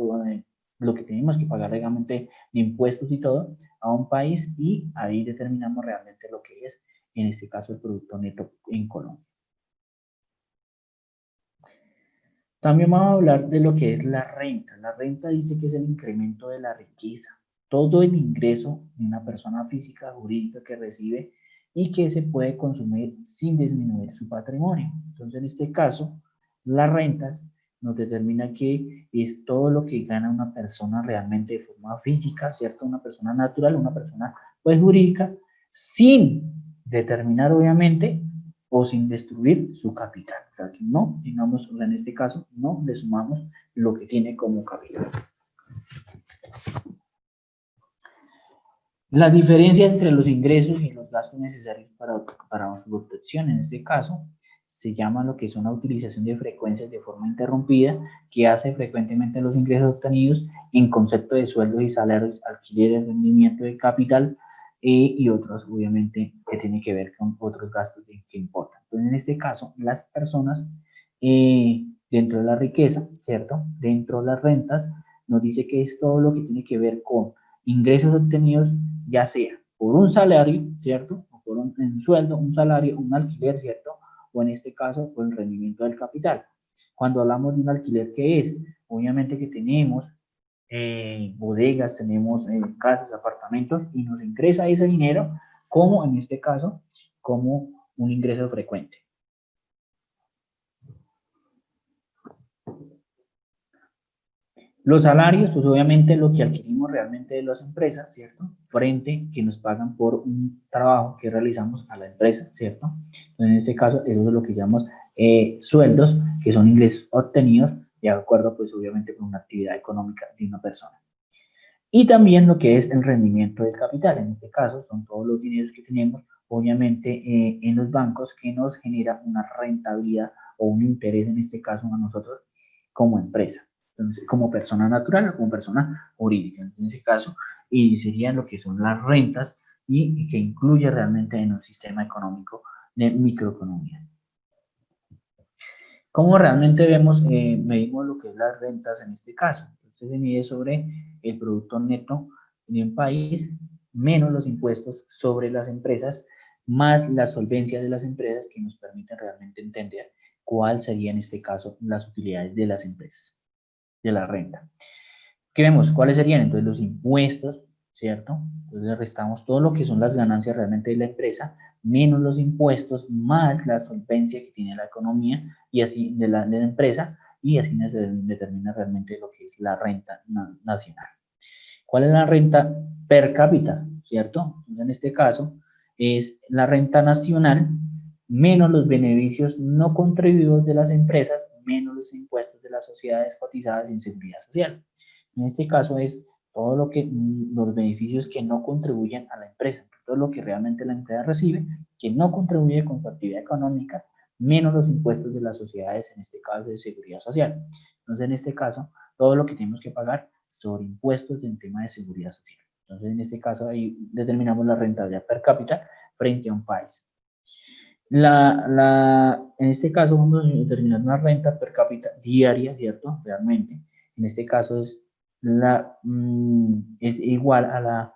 lo que tenemos que pagar legalmente de impuestos y todo a un país, y ahí determinamos realmente lo que es, en este caso, el producto neto en Colombia. También vamos a hablar de lo que es la renta. La renta dice que es el incremento de la riqueza, todo el ingreso de una persona física o jurídica que recibe y que se puede consumir sin disminuir su patrimonio. Entonces, en este caso, las rentas nos determina que es todo lo que gana una persona realmente de forma física, ¿cierto? Una persona natural, una persona pues jurídica, sin determinar obviamente o sin destruir su capital. O sea, que no tengamos, en este caso, no le sumamos lo que tiene como capital. La diferencia entre los ingresos y los gastos necesarios para su obtención, en este caso, se llama lo que es una utilización de frecuencias de forma interrumpida, que hace frecuentemente los ingresos obtenidos en concepto de sueldos y salarios, alquileres, rendimiento de capital, y otros, obviamente, que tienen que ver con otros gastos que importan. Entonces, en este caso, las personas, dentro de la riqueza, ¿cierto? Dentro de las rentas, nos dice que es todo lo que tiene que ver con ingresos obtenidos, ya sea por un salario, ¿cierto? O por un sueldo, un salario, un alquiler, ¿cierto? O en este caso, por el rendimiento del capital. Cuando hablamos de un alquiler, ¿qué es? Obviamente que tenemos bodegas, tenemos casas, apartamentos, y nos ingresa ese dinero como, en este caso, como un ingreso frecuente. Los salarios, pues obviamente lo que adquirimos realmente de las empresas, ¿cierto? Frente que nos pagan por un trabajo que realizamos a la empresa, ¿cierto? Entonces, en este caso, eso es lo que llamamos sueldos, que son ingresos obtenidos de acuerdo, pues obviamente, con una actividad económica de una persona. Y también lo que es el rendimiento del capital. En este caso, son todos los dineros que tenemos, obviamente, en los bancos, que nos genera una rentabilidad o un interés, en este caso, a nosotros como empresa. Entonces, como persona natural o como persona jurídica, en este caso, y serían lo que son las rentas, y que incluye realmente en un sistema económico de microeconomía. ¿Cómo realmente medimos lo que es las rentas en este caso? Entonces se mide sobre el producto neto de un país menos los impuestos sobre las empresas, más la solvencia de las empresas, que nos permiten realmente entender cuál sería en este caso las utilidades de las empresas, de la renta. ¿Qué vemos? ¿Cuáles serían? Entonces los impuestos, ¿cierto? Entonces restamos todo lo que son las ganancias realmente de la empresa, menos los impuestos, más la solvencia que tiene la economía y así de la empresa, y así se determina realmente lo que es la renta nacional. ¿Cuál es la renta per cápita? ¿Cierto? Entonces, en este caso es la renta nacional menos los beneficios no contribuidos de las empresas, menos los impuestos de las sociedades cotizadas en seguridad social. En este caso es todo lo que, los beneficios que no contribuyen a la empresa, todo lo que realmente la empresa recibe, que no contribuye con su actividad económica, menos los impuestos de las sociedades, en este caso de seguridad social. Entonces, en este caso, todo lo que tenemos que pagar sobre impuestos en tema de seguridad social. Entonces, en este caso, ahí determinamos la rentabilidad per cápita frente a un país. En este caso vamos a determinar una renta per cápita diaria, ¿cierto? Realmente. En este caso es igual a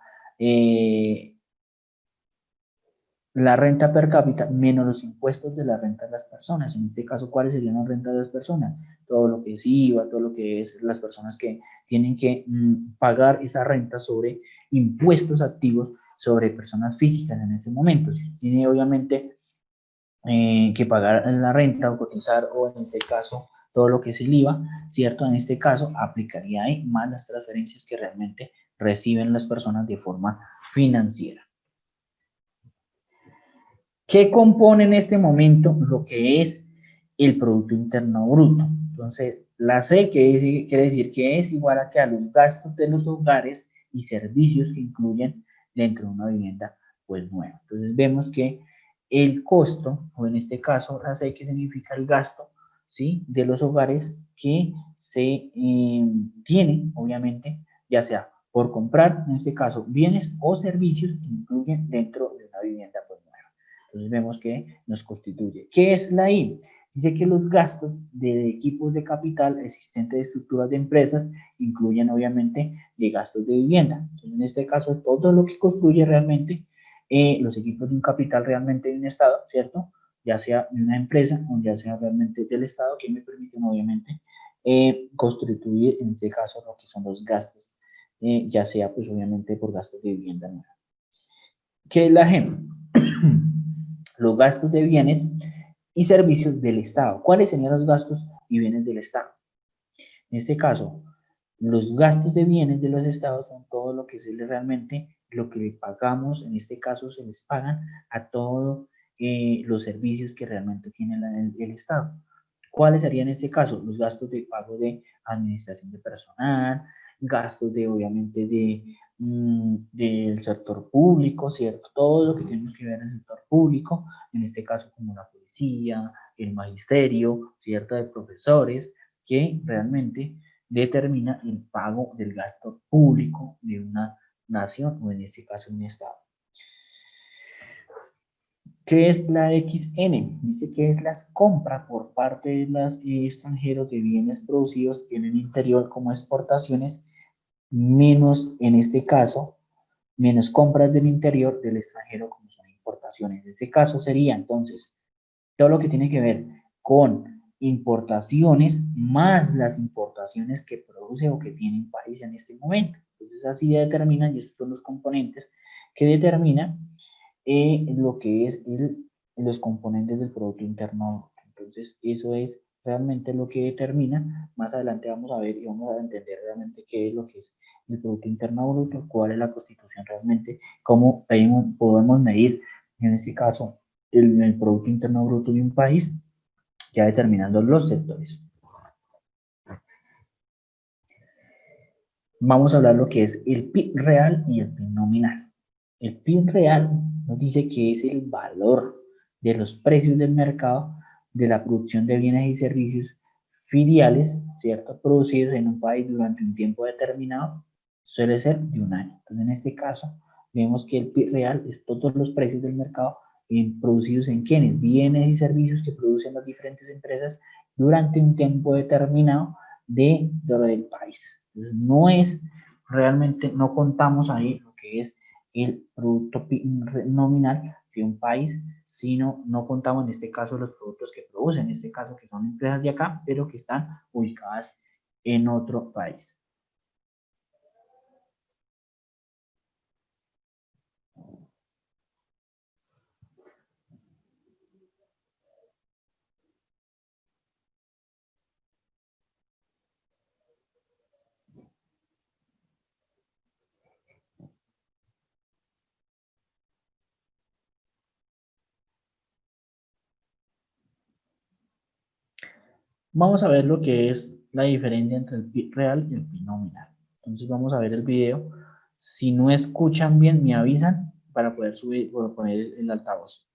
la renta per cápita menos los impuestos de la renta de las personas. En este caso, ¿cuáles serían las rentas de las personas? Todo lo que es IVA, todo lo que es las personas que tienen que pagar esa renta sobre impuestos activos sobre personas físicas en este momento. Si tiene obviamente que pagar la renta o cotizar, o en este caso todo lo que es el IVA, ¿cierto? En este caso aplicaría ahí más las transferencias que realmente reciben las personas de forma financiera. ¿Qué compone en este momento lo que es el Producto Interno Bruto? Entonces, la C quiere decir que es igual a que a los gastos de los hogares y servicios que incluyen dentro de una vivienda pues nueva. Entonces, vemos que el costo, o en este caso la C, que significa el gasto, ¿sí?, de los hogares que se tienen, obviamente, ya sea por comprar, en este caso, bienes o servicios que incluyen dentro de una vivienda pues nueva. Entonces vemos que nos constituye. ¿Qué es la I? Dice que los gastos de equipos de capital existentes de estructuras de empresas incluyen obviamente de gastos de vivienda. Entonces, en este caso, todo lo que construye realmente los equipos de un capital realmente de un Estado, ¿cierto? Ya sea de una empresa o ya sea realmente del Estado, que me permiten obviamente constituir en este caso lo que son los gastos, ya sea pues obviamente por gastos de vivienda nueva. ¿Qué es la G? Los gastos de bienes y servicios del Estado. ¿Cuáles serían los gastos y bienes del Estado? En este caso, los gastos de bienes de los estados son todo lo que es realmente lo que le pagamos, en este caso se les pagan a todos los servicios que realmente tiene el Estado. ¿Cuáles serían en este caso? Los gastos de pago de administración de personal, gastos de obviamente del sector público, ¿cierto? Todo lo que tenemos que ver en el sector público, en este caso como la policía, el magisterio, ¿cierto? De profesores, que realmente determina el pago del gasto público de una nación o en este caso un estado. ¿Qué es la XN? Dice que es la compra por parte de los extranjeros de bienes producidos en el interior como exportaciones, menos en este caso, menos compras del interior del extranjero como son importaciones. En este caso sería entonces todo lo que tiene que ver con importaciones más las importaciones que produce o que tiene un país en este momento. Entonces así determinan, y estos son los componentes que determinan lo que es los componentes del Producto Interno Bruto. Entonces eso es realmente lo que determina. Más adelante vamos a ver y vamos a entender realmente qué es lo que es el Producto Interno Bruto, cuál es la constitución realmente, cómo podemos medir en este caso el Producto Interno Bruto de un país, ya determinando los sectores. Vamos a hablar lo que es el PIB real y el PIB nominal. El PIB real nos dice que es el valor de los precios del mercado de la producción de bienes y servicios filiales, ¿cierto?, producidos en un país durante un tiempo determinado, suele ser de un año. Entonces, en este caso, vemos que el PIB real es todos los precios del mercado producidos en quienes, bienes y servicios que producen las diferentes empresas durante un tiempo determinado del país. Entonces, no es realmente, no contamos ahí lo que es el producto nominal de un país, sino no contamos en este caso los productos que producen, en este caso que son empresas de acá, pero que están ubicadas en otro país. Vamos a ver lo que es la diferencia entre el PIB real y el PIB nominal. Entonces vamos a ver el video. Si no escuchan bien, me avisan para poder subir o poner el altavoz.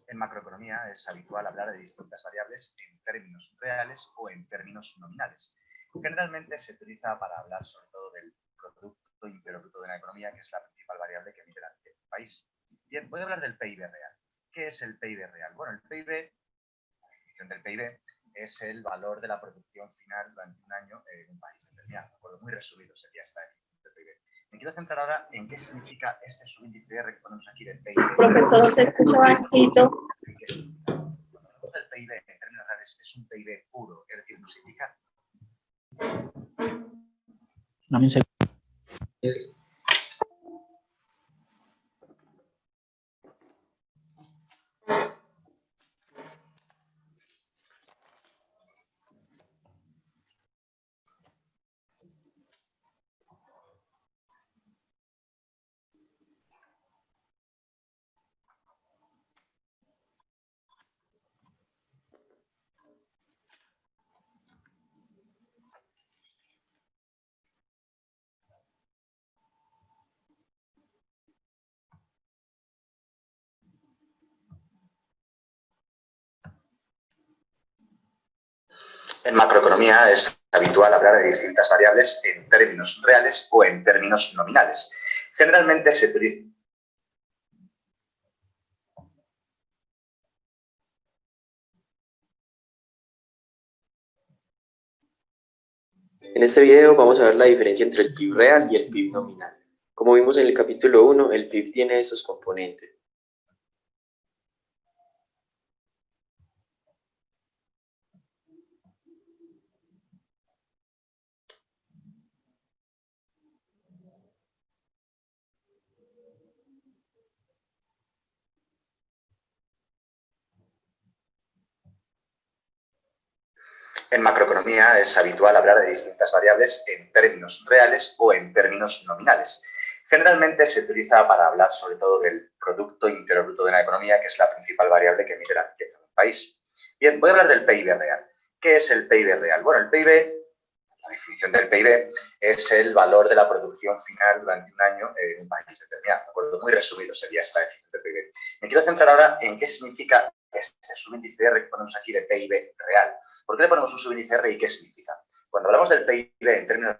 En macroeconomía es habitual hablar de distintas variables en términos reales o en términos nominales. Generalmente se utiliza para hablar sobre todo del Producto Interior Bruto de una economía, que es la principal variable que mide el país. Bien, voy a hablar del PIB real. ¿Qué es el PIB real? Bueno, el PIB, la definición del PIB, es el valor de la producción final durante un año en un país determinado. De acuerdo, muy resumido sería esta definición del PIB. Me quiero centrar ahora en qué significa este subíndice R que ponemos aquí del PIB. Profesor, se escucha bajito. Cuando hablamos del PIB en términos reales es un PIB puro, es decir, nos indica... Dame un segundo. En macroeconomía es habitual hablar de distintas variables en términos reales o en términos nominales. Generalmente se utiliza... En este video vamos a ver la diferencia entre el PIB real y el PIB nominal. Como vimos en el capítulo 1, el PIB tiene esos componentes. En macroeconomía es habitual hablar de distintas variables en términos reales o en términos nominales. Generalmente se utiliza para hablar sobre todo del Producto Interior Bruto de una economía, que es la principal variable que mide la riqueza de un país. Bien, voy a hablar del PIB real. ¿Qué es el PIB real? Bueno, el PIB, la definición del PIB, es el valor de la producción final durante un año en un país determinado. ¿De acuerdo? Muy resumido sería esta definición del PIB. Me quiero centrar ahora en qué significa este subíndice R que ponemos aquí de PIB real. ¿Por qué le ponemos un subíndice R y qué significa? Cuando hablamos del PIB en términos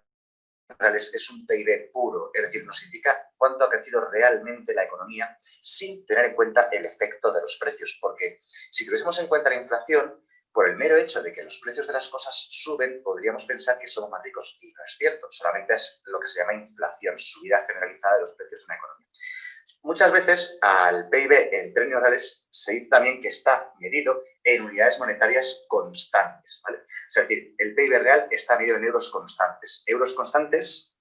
reales es un PIB puro, es decir, nos indica cuánto ha crecido realmente la economía sin tener en cuenta el efecto de los precios, porque si tuviésemos en cuenta la inflación, por el mero hecho de que los precios de las cosas suben, podríamos pensar que somos más ricos y no es cierto, solamente es lo que se llama inflación, subida generalizada de los precios de una economía. Muchas veces al PIB en términos reales se dice también que está medido en unidades monetarias constantes, ¿vale? Es decir, el PIB real está medido en euros constantes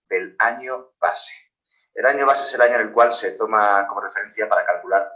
del año base. El año base es el año en el cual se toma como referencia para calcular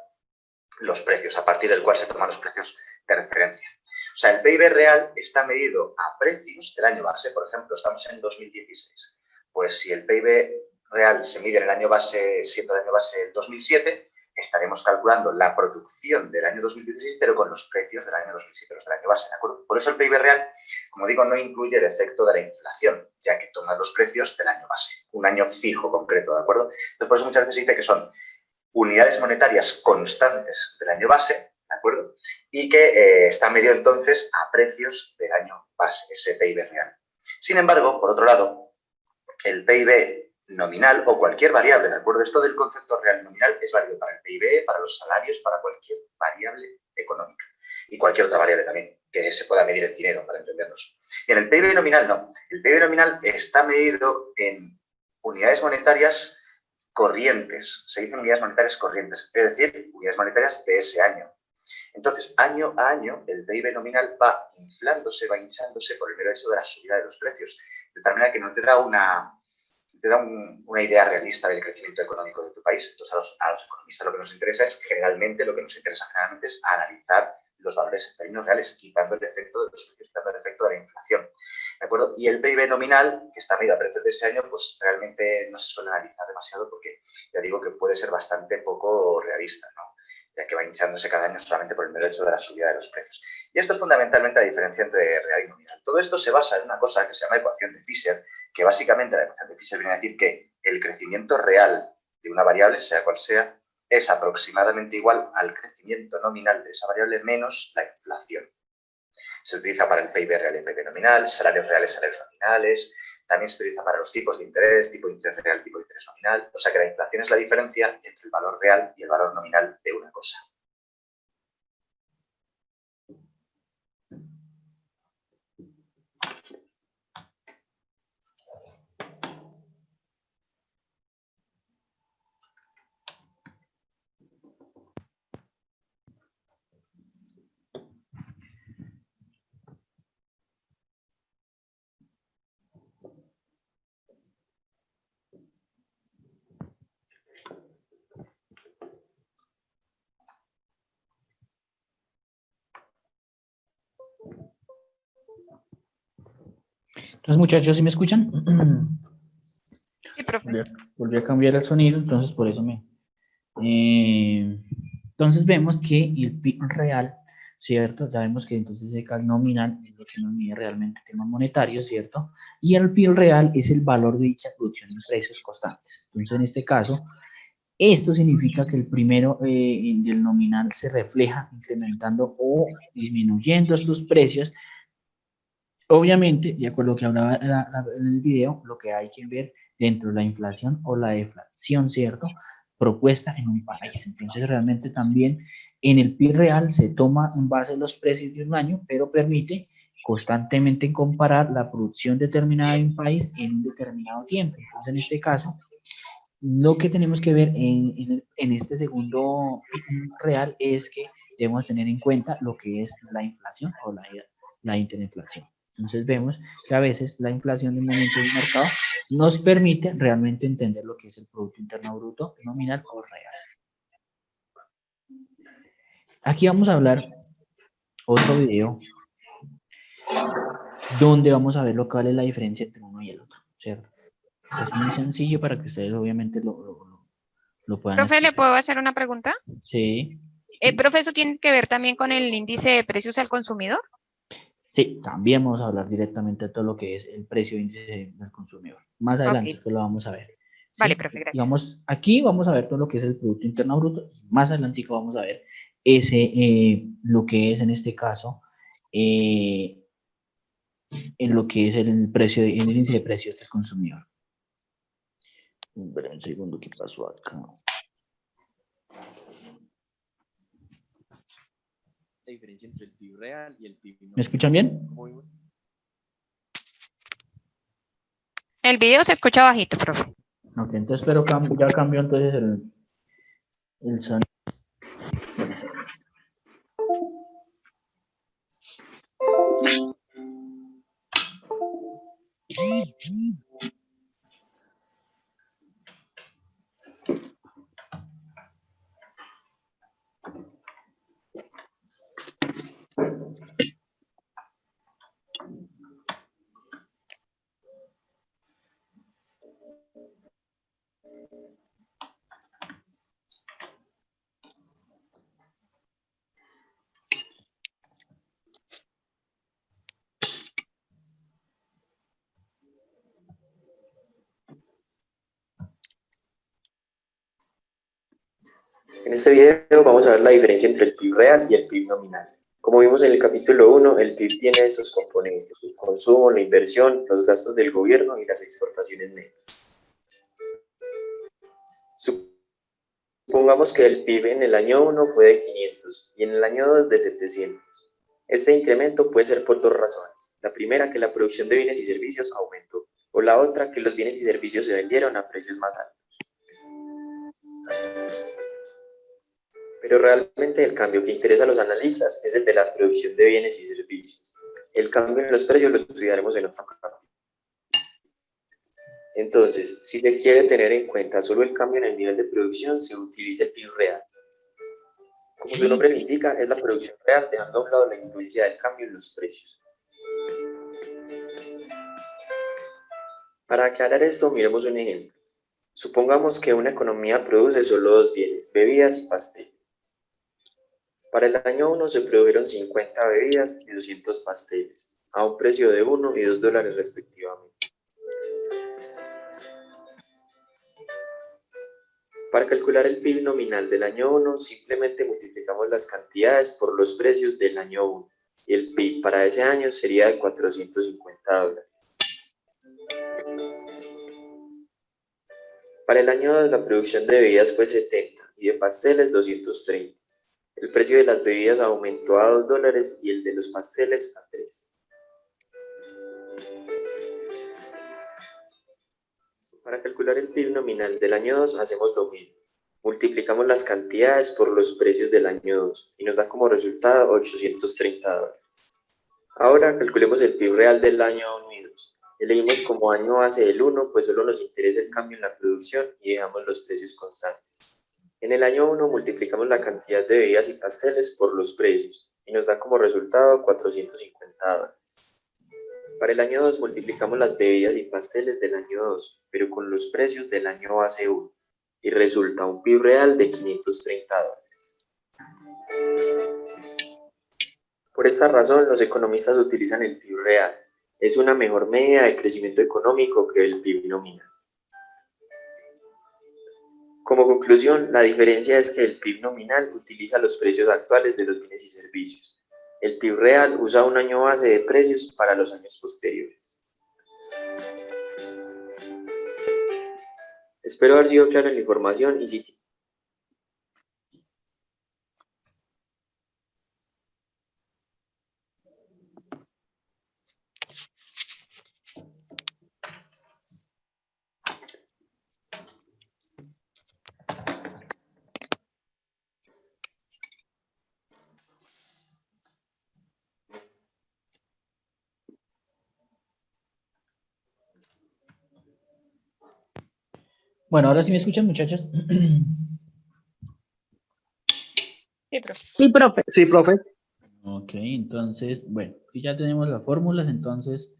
los precios, a partir del cual se toman los precios de referencia. O sea, el PIB real está medido a precios del año base. Por ejemplo, estamos en 2016. Pues si el PIB real se mide en el año base, siendo el año base el 2007, estaremos calculando la producción del año 2016, pero con los precios del año 2007, los del año base, ¿de acuerdo? Por eso el PIB real, como digo, no incluye el efecto de la inflación, ya que toma los precios del año base, un año fijo concreto, ¿de acuerdo? Entonces, por eso muchas veces se dice que son unidades monetarias constantes del año base, ¿de acuerdo? Y que está medido entonces a precios del año base, ese PIB real. Sin embargo, por otro lado, el PIB nominal o cualquier variable, ¿de acuerdo? Esto del concepto real nominal es válido para el PIB, para los salarios, para cualquier variable económica y cualquier otra variable también que se pueda medir en dinero, para entendernos. Bien, el PIB nominal no. El PIB nominal está medido en unidades monetarias corrientes. Se dicen unidades monetarias corrientes, es decir, unidades monetarias de ese año. Entonces, año a año, el PIB nominal va inflándose, va hinchándose por el mero hecho de la subida de los precios, de tal manera que no te da una idea realista del crecimiento económico de tu país. Entonces, a los economistas lo que nos interesa es, lo que nos interesa generalmente es analizar los valores en términos reales, quitando el efecto de los precios, quitando el efecto de la inflación. ¿De acuerdo? Y el PIB nominal, que está medido a precios de ese año, pues realmente no se suele analizar demasiado porque ya digo que puede ser bastante poco realista, ¿no? Ya que va hinchándose cada año solamente por el mero hecho de la subida de los precios. Y esto es fundamentalmente la diferencia entre real y nominal. Todo esto se basa en una cosa que se llama ecuación de Fisher, que básicamente la ecuación de Fisher viene a decir que el crecimiento real de una variable, sea cual sea, es aproximadamente igual al crecimiento nominal de esa variable menos la inflación. Se utiliza para el PIB real y el PIB nominal, salarios reales, salarios nominales. También se utiliza para los tipos de interés, tipo de interés real, tipo de interés nominal. O sea que la inflación es la diferencia entre el valor real y el valor nominal de una cosa. Entonces, muchachos, ¿sí me escuchan? Sí, profe. Volví a cambiar el sonido, entonces por eso entonces vemos que el PIB real, ¿cierto? Ya vemos que entonces el CAC nominal es lo que nos mide realmente temas monetarios, ¿cierto? Y el PIB real es el valor de dicha producción en precios constantes. Entonces, en este caso, esto significa que el primero del nominal se refleja incrementando o disminuyendo estos precios Obviamente, de acuerdo a lo que hablaba en el video, lo que hay que ver dentro de la inflación o la deflación, ¿cierto? Propuesta en un país. Entonces, realmente también en el PIB real se toma en base los precios de un año, pero permite constantemente comparar la producción determinada de un país en un determinado tiempo. Entonces, en este caso, lo que tenemos que ver en este segundo real es que debemos tener en cuenta lo que es la inflación o la hiperinflación. Entonces vemos que a veces la inflación de un momento del mercado nos permite realmente entender lo que es el Producto Interno Bruto nominal o real. Aquí vamos a hablar otro video donde vamos a ver lo que vale la diferencia entre uno y el otro, ¿cierto? Es muy sencillo para que ustedes obviamente lo puedan Profe, ¿le escuchar. puedo hacer una pregunta? Sí. Profe, ¿eso tiene que ver también con el índice de precios al consumidor? Sí, también vamos a hablar directamente de todo lo que es el precio índice del consumidor. Más adelante Ok, que lo vamos a ver. ¿sí? vale, profe, gracias. Digamos, aquí vamos a ver todo lo que es el Producto Interno Bruto. Más adelante vamos a ver lo que es en este caso, en lo que es el precio, el índice de precios del consumidor. Espera un segundo, ¿qué pasó acá? La diferencia entre el PIB real y el PIB nominal. ¿Me escuchan bien? El video se escucha bajito, profe. Ok, entonces pero ya cambió entonces el sonido. En este video vamos a ver la diferencia entre el PIB real y el PIB nominal. Como vimos en el capítulo 1, el PIB tiene estos componentes: el consumo, la inversión, los gastos del gobierno y las exportaciones netas. Supongamos que el PIB en el año 1 fue de 500 y en el año 2 de 700. Este incremento puede ser por dos razones. La primera, que la producción de bienes y servicios aumentó, o la otra, que los bienes y servicios se vendieron a precios más altos. Pero realmente el cambio que interesa a los analistas es el de la producción de bienes y servicios. El cambio en los precios lo estudiaremos en otro capítulo. Entonces, si se quiere tener en cuenta solo el cambio en el nivel de producción, se utiliza el PIB real. Como su nombre lo indica, es la producción real, dejando a un lado la influencia del cambio en los precios. Para aclarar esto, miremos un ejemplo. Supongamos que una economía produce solo dos bienes, bebidas y pastel. Para el año 1 se produjeron 50 bebidas y 200 pasteles, a un precio de 1 y 2 dólares respectivamente. Para calcular el PIB nominal del año 1, simplemente multiplicamos las cantidades por los precios del año 1, y el PIB para ese año sería de 450 dólares. Para el año 2 la producción de bebidas fue 70 y de pasteles 230. El precio de las bebidas aumentó a 2 dólares y el de los pasteles a 3. Para calcular el PIB nominal del año 2 hacemos lo mismo. Multiplicamos las cantidades por los precios del año 2 y nos da como resultado 830 dólares. Ahora calculemos el PIB real del año 1 y 2. Elegimos como año base el 1, pues solo nos interesa el cambio en la producción y dejamos los precios constantes. En el año 1 multiplicamos la cantidad de bebidas y pasteles por los precios y nos da como resultado 450 dólares. Para el año 2 multiplicamos las bebidas y pasteles del año 2, pero con los precios del año base 1, y resulta un PIB real de 530 dólares. Por esta razón, los economistas utilizan el PIB real. Es una mejor medida de crecimiento económico que el PIB nominal. Como conclusión, la diferencia es que el PIB nominal utiliza los precios actuales de los bienes y servicios, El PIB real usa un año base de precios para los años posteriores. Espero haber sido claro en la información y si Bueno, ahora sí me escuchan, muchachos. Sí, profe. Sí, profe. Sí, profe. Ok, entonces, bueno, aquí ya tenemos las fórmulas, entonces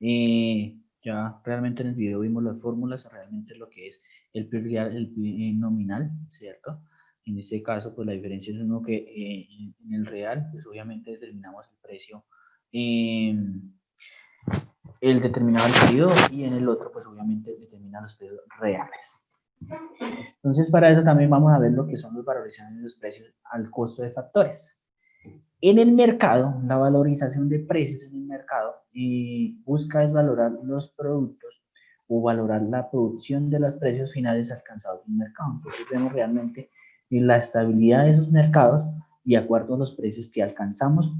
ya realmente en el video vimos las fórmulas, realmente lo que es el PIB real, el PIB nominal, ¿cierto? En este caso, pues la diferencia es uno que en el real, pues obviamente determinamos el precio, el determinado el periodo, y en el otro, pues obviamente determina los precios reales. Entonces, para eso también vamos a ver lo que son las valorizaciones de los precios al costo de factores. En el mercado, la valorización de precios en el mercado busca es valorar los productos o valorar la producción de los precios finales alcanzados en el mercado. Entonces vemos realmente la estabilidad de esos mercados de acuerdo a los precios que alcanzamos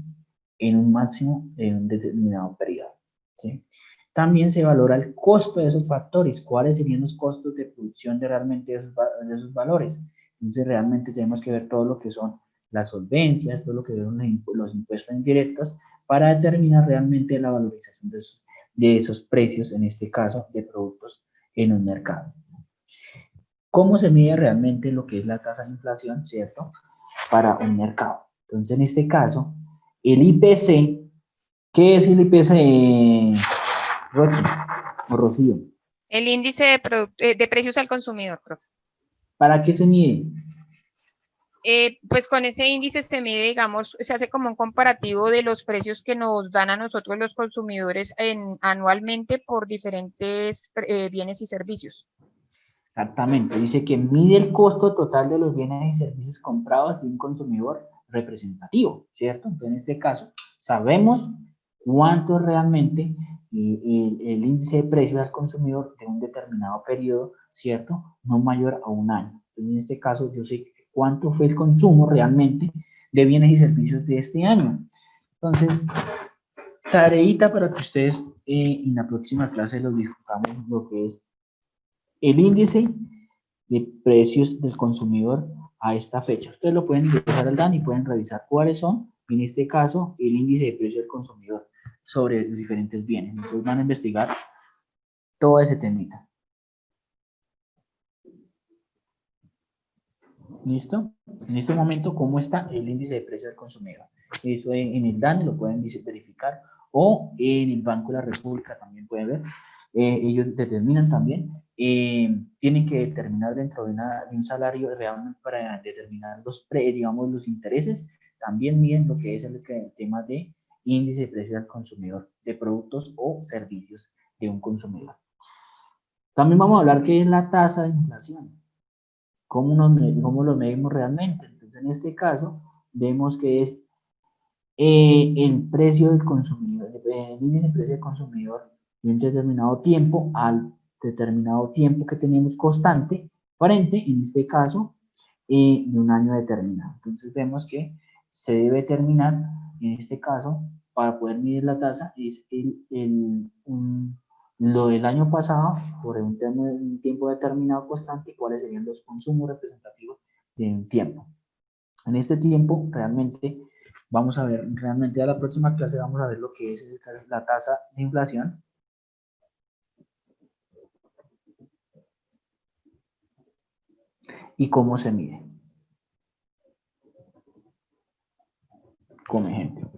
en un máximo en un determinado periodo, ¿sí? También se valora el costo de esos factores, cuáles serían los costos de producción de realmente esos valores. Entonces realmente tenemos que ver todo lo que son las solvencias, todo lo que son los impuestos indirectos, para determinar realmente la valorización de esos precios, en este caso, de productos en un mercado. ¿Cómo se mide realmente lo que es la tasa de inflación, cierto? Para un mercado. Entonces, en este caso, el IPC, ¿qué es el IPC, Rochi o Rocío? El índice de precios al consumidor, profe. ¿Para qué se mide? Pues con ese índice se mide, digamos, se hace como un comparativo de los precios que nos dan a nosotros los consumidores anualmente por diferentes bienes y servicios. Exactamente, dice que mide el costo total de los bienes y servicios comprados de un consumidor representativo, ¿cierto? Entonces, en este caso, sabemos cuánto es realmente el índice de precios al consumidor de un determinado periodo, ¿cierto? No mayor a un año. Entonces, en este caso, yo sé cuánto fue el consumo realmente de bienes y servicios de este año. Entonces, tareita para que ustedes en la próxima clase los discutamos lo que es el índice de precios del consumidor a esta fecha. Ustedes lo pueden ingresar al DAN y pueden revisar cuáles son, en este caso, el índice de precio del consumidor sobre los diferentes bienes. Entonces van a investigar todo ese temita. ¿Listo? En este momento, ¿cómo está el índice de precio del consumidor? Eso en el DAN lo pueden verificar, o en el Banco de la República también pueden ver. Ellos determinan también, tienen que determinar dentro de un salario realmente para determinar digamos, los intereses. También miden lo que es el tema de índice de precio del consumidor, de productos o servicios de un consumidor. También vamos a hablar qué es la tasa de inflación. ¿Cómo lo medimos realmente? Entonces, en este caso, vemos que es el precio del consumidor, el índice de precio del consumidor de un determinado tiempo al determinado tiempo que tenemos constante frente, en este caso, de un año determinado. Entonces, vemos que se debe determinar, en este caso, para poder medir la tasa, es lo del año pasado por un tiempo determinado constante y cuáles serían los consumos representativos de un tiempo. En este tiempo, realmente, vamos a ver, realmente a la próxima clase vamos a ver lo que es la tasa de inflación. Y cómo se mide. Como ejemplo.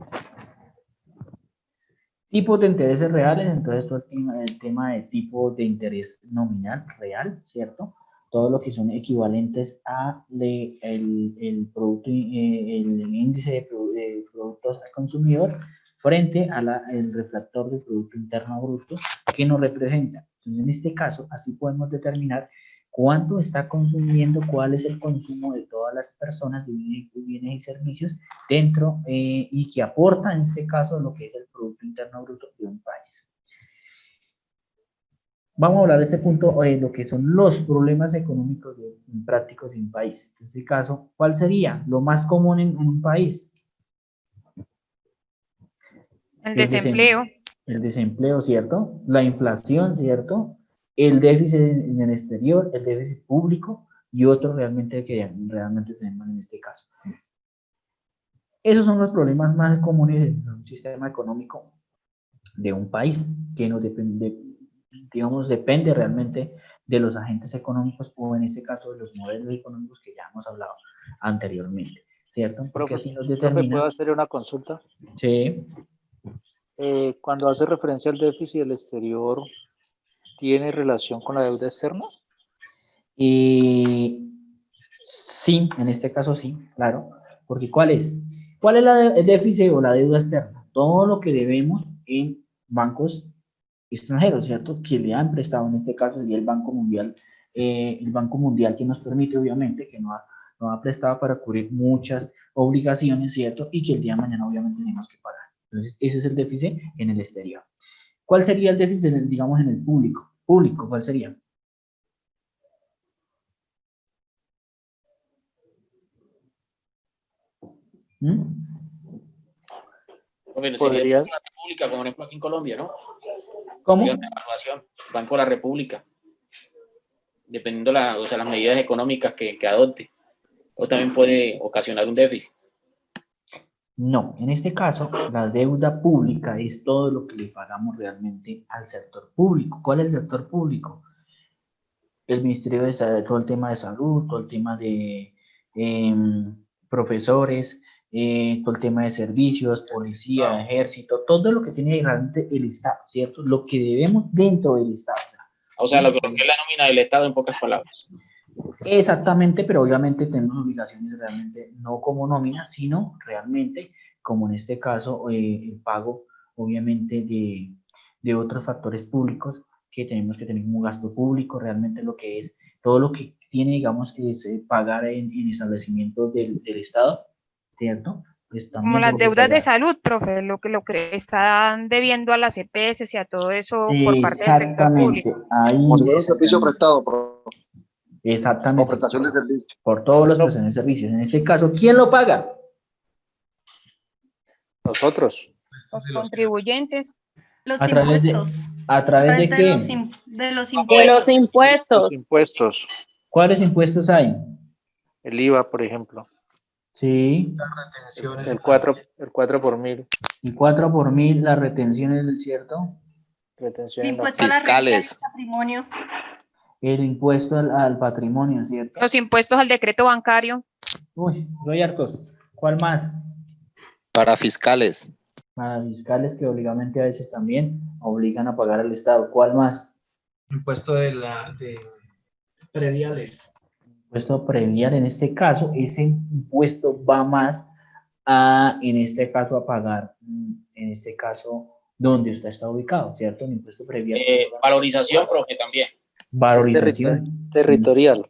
Tipos de intereses reales, entonces todo el tema de tipo de interés nominal real, ¿cierto? Todo lo que son equivalentes a el producto, el índice de productos al consumidor frente al refractor del Producto Interno Bruto que nos representa. Entonces, en este caso, así podemos determinar cuánto está consumiendo, cuál es el consumo de todas las personas de bienes y servicios dentro y que aporta en este caso lo que es el Producto Interno Bruto de un país. Vamos a hablar de este punto, lo que son los problemas económicos prácticos de un país. En este caso, ¿cuál sería lo más común en un país? El desempleo. El desempleo, ¿cierto? La inflación, ¿cierto? El déficit en el exterior, el déficit público y otro realmente que realmente tenemos en este caso. Esos son los problemas más comunes en un sistema económico de un país que nos depende, digamos, depende realmente de los agentes económicos o en este caso de los modelos económicos que ya hemos hablado anteriormente, ¿cierto? Porque así nos determina. ¿Puedo hacer una consulta? Sí. Cuando hace referencia al déficit del exterior, ¿tiene relación con la deuda externa? Sí, en este caso sí, claro. Porque ¿cuál es? ¿Cuál es el déficit o la deuda externa? Todo lo que debemos en bancos extranjeros, ¿cierto? Que le han prestado en este caso y el Banco Mundial que nos permite obviamente que nos ha prestado para cubrir muchas obligaciones, ¿cierto? Y que el día de mañana obviamente tenemos que pagar. Entonces, ese es el déficit en el exterior. ¿Cuál sería el déficit, digamos, en el público? Público, ¿cuál sería? Bueno, sería la República, como por ejemplo aquí en Colombia, ¿no? ¿Cómo? Banco de la República, dependiendo las medidas económicas que adopte, o también puede ocasionar un déficit. No, en este caso, la deuda pública es todo lo que le pagamos realmente al sector público. ¿Cuál es el sector público? El Ministerio de Salud, todo el tema de salud, todo el tema de profesores, todo el tema de servicios, policía, ejército, todo lo que tiene realmente el Estado, ¿cierto? Lo que debemos dentro del Estado. O sea, lo que es la nómina del Estado en pocas palabras. Exactamente, pero obviamente tenemos obligaciones realmente no como nómina, sino realmente, como en este caso, el pago obviamente de otros factores públicos que tenemos que tener como gasto público, realmente lo que es, todo lo que tiene, digamos, es pagar en establecimientos del Estado, ¿cierto? Pues como las deudas de salud, profe, lo que están debiendo a las EPS y a todo eso por parte del sector público. Ahí, un servicio prestado, exactamente. O prestación de servicio. Por todos los prestaciones de servicios. En este caso, ¿quién lo paga? Nosotros. Los contribuyentes. Los ¿A través impuestos. ¿A través de qué? De los impuestos. Los impuestos. ¿Cuáles impuestos hay? El IVA, por ejemplo. Sí. El 4 por mil. El 4 por mil, las retenciones, ¿cierto? Retención el impuesto a la renta y patrimonio. El impuesto al patrimonio, ¿cierto? Los impuestos al decreto bancario. Uy, hay hartos. ¿Cuál más? Para fiscales. Para fiscales que obligadamente a veces también obligan a pagar al Estado. ¿Cuál más? Impuesto de prediales. Impuesto predial, en este caso, ese impuesto va más a, en este caso, a pagar, en este caso, donde usted está ubicado, ¿cierto? El impuesto predial. Valorización, profe, también. Valorización. Territorial.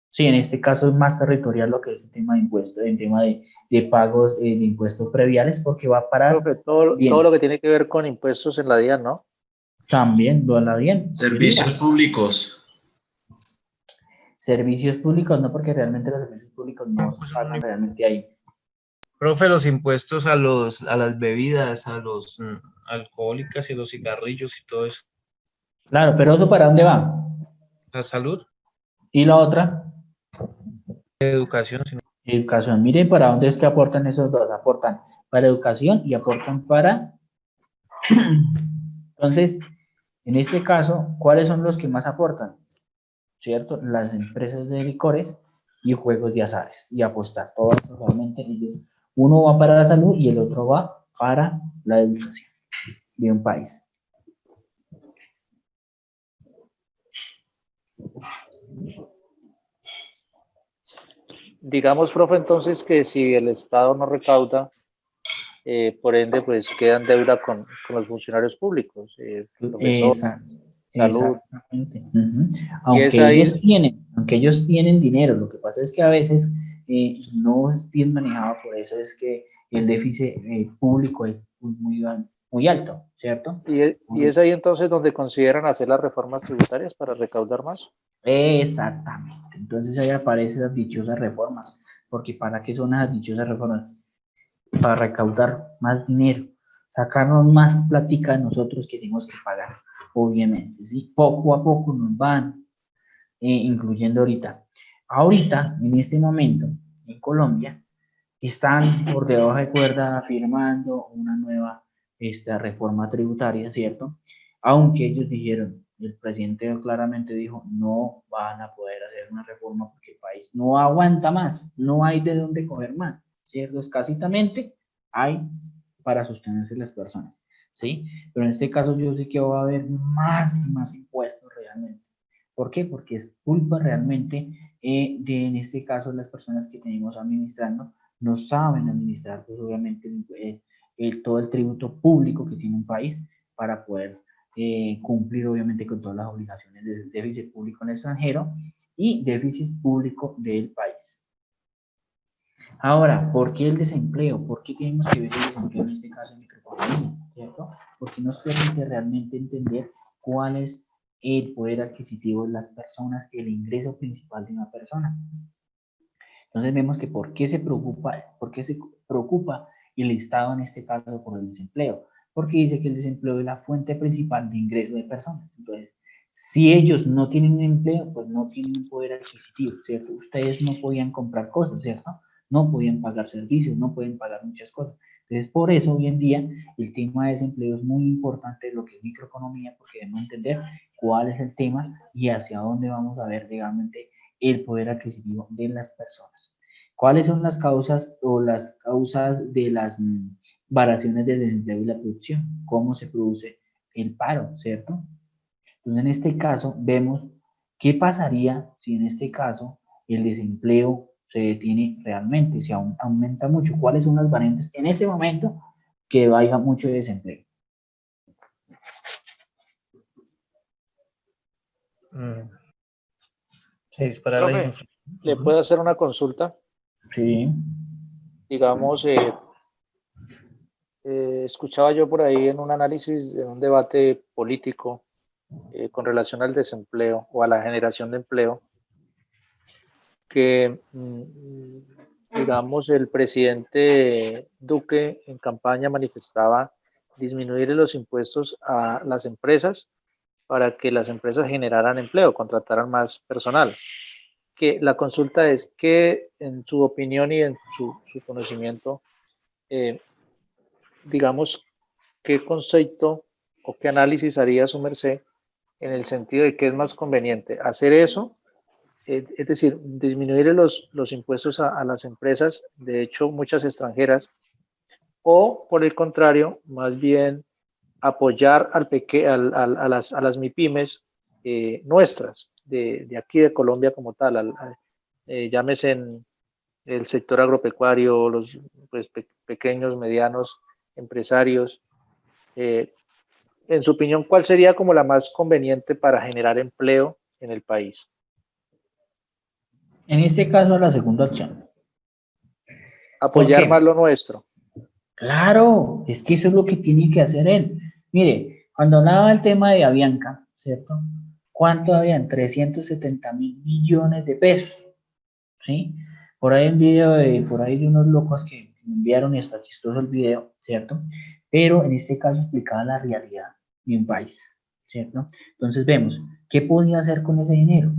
Sí, en este caso es más territorial lo que es el tema de impuestos, el tema de pagos de impuestos previales, porque va para... Todo lo que tiene que ver con impuestos en la DIAN, ¿no? También, lo habla bien. Servicios públicos. Servicios públicos, no, porque realmente los servicios públicos no se pagan realmente ahí. Profe, los impuestos a las bebidas, a los alcohólicas y los cigarrillos y todo eso. Claro, pero ¿eso para dónde va? La salud. ¿Y la otra? Educación. Educación. Miren para dónde es que aportan esos dos. Aportan para educación y aportan para... Entonces, en este caso, ¿cuáles son los que más aportan? ¿Cierto? Las empresas de licores y juegos de azares y apostar. Todo eso realmente, uno va para la salud y el otro va para la educación de un país. Digamos, profe, entonces que si el Estado no recauda, por ende, pues queda en deuda con los funcionarios públicos. salud. Exactamente. Y Aunque es ahí, aunque ellos tienen dinero, lo que pasa es que a veces no es bien manejado, por eso es que el déficit público es muy alto, ¿cierto? y es ahí entonces donde consideran hacer las reformas tributarias para recaudar más. Exactamente. Entonces ahí aparecen las dichosas reformas, porque ¿para qué son las dichosas reformas? Para recaudar más dinero, sacarnos más plática de nosotros que tenemos que pagar, obviamente, ¿sí? Poco a poco nos van incluyendo ahorita. Ahorita, en este momento, en Colombia, están por debajo de cuerda firmando una nueva reforma tributaria, ¿cierto? Aunque ellos dijeron, el presidente claramente dijo, no van a poder hacer una reforma porque el país no aguanta más, no hay de dónde coger más, ¿cierto? Escasitamente hay para sostenerse las personas, ¿sí? Pero en este caso yo sé que va a haber más y más impuestos realmente. ¿Por qué? Porque es culpa realmente de, en este caso, las personas que tenemos administrando no saben administrar, pues obviamente, todo el tributo público que tiene un país para poder cumplir, obviamente, con todas las obligaciones del déficit público en el extranjero y déficit público del país. Ahora, ¿por qué el desempleo? ¿Por qué tenemos que ver el desempleo en este caso en microeconomía? ¿Cierto? Porque nos permite realmente entender cuál es el poder adquisitivo de las personas, el ingreso principal de una persona. Entonces vemos que por qué se preocupa el Estado en este caso por el desempleo, porque dice que el desempleo es la fuente principal de ingreso de personas. Entonces, si ellos no tienen un empleo, pues no tienen un poder adquisitivo, ¿cierto? Ustedes no podían comprar cosas, ¿cierto? No podían pagar servicios, no pueden pagar muchas cosas. Entonces, por eso hoy en día el tema de desempleo es muy importante de lo que es microeconomía, porque debemos entender cuál es el tema y hacia dónde vamos a ver realmente el poder adquisitivo de las personas. ¿Cuáles son las causas o las causas de las variaciones del desempleo y la producción? ¿Cómo se produce el paro, cierto? Entonces, en este caso, vemos qué pasaría si en este caso el desempleo se detiene realmente, si aumenta mucho. ¿Cuáles son las variantes en este momento que haya mucho desempleo? Se dispara la Profe, inflación. ¿le puedo hacer una consulta? Sí. Digamos, escuchaba yo por ahí en un análisis, en un debate político con relación al desempleo o a la generación de empleo, que, digamos, el presidente Duque en campaña manifestaba disminuir los impuestos a las empresas para que las empresas generaran empleo, contrataran más personal. Que la consulta es que en su opinión y en su conocimiento, digamos, ¿qué concepto o qué análisis haría su merced en el sentido de que es más conveniente hacer eso? Es decir, disminuir los impuestos a las empresas, de hecho muchas extranjeras, o por el contrario, más bien apoyar a las MIPIMES nuestras, de aquí de Colombia como tal, llámese en el sector agropecuario, los pues, pequeños, medianos empresarios. En su opinión, ¿cuál sería como la más conveniente para generar empleo en el país? En este caso, la segunda opción. Apoyar más lo nuestro. Claro, es que eso es lo que tiene que hacer él. Mire, cuando hablaba del tema de Avianca, ¿cierto? ¿Cuánto habían? 370.000 millones de pesos, ¿sí? Por ahí un video por ahí de unos locos que me enviaron y está chistoso el video, ¿cierto? Pero en este caso explicaba la realidad de un país, ¿cierto? Entonces vemos, ¿qué podía hacer con ese dinero?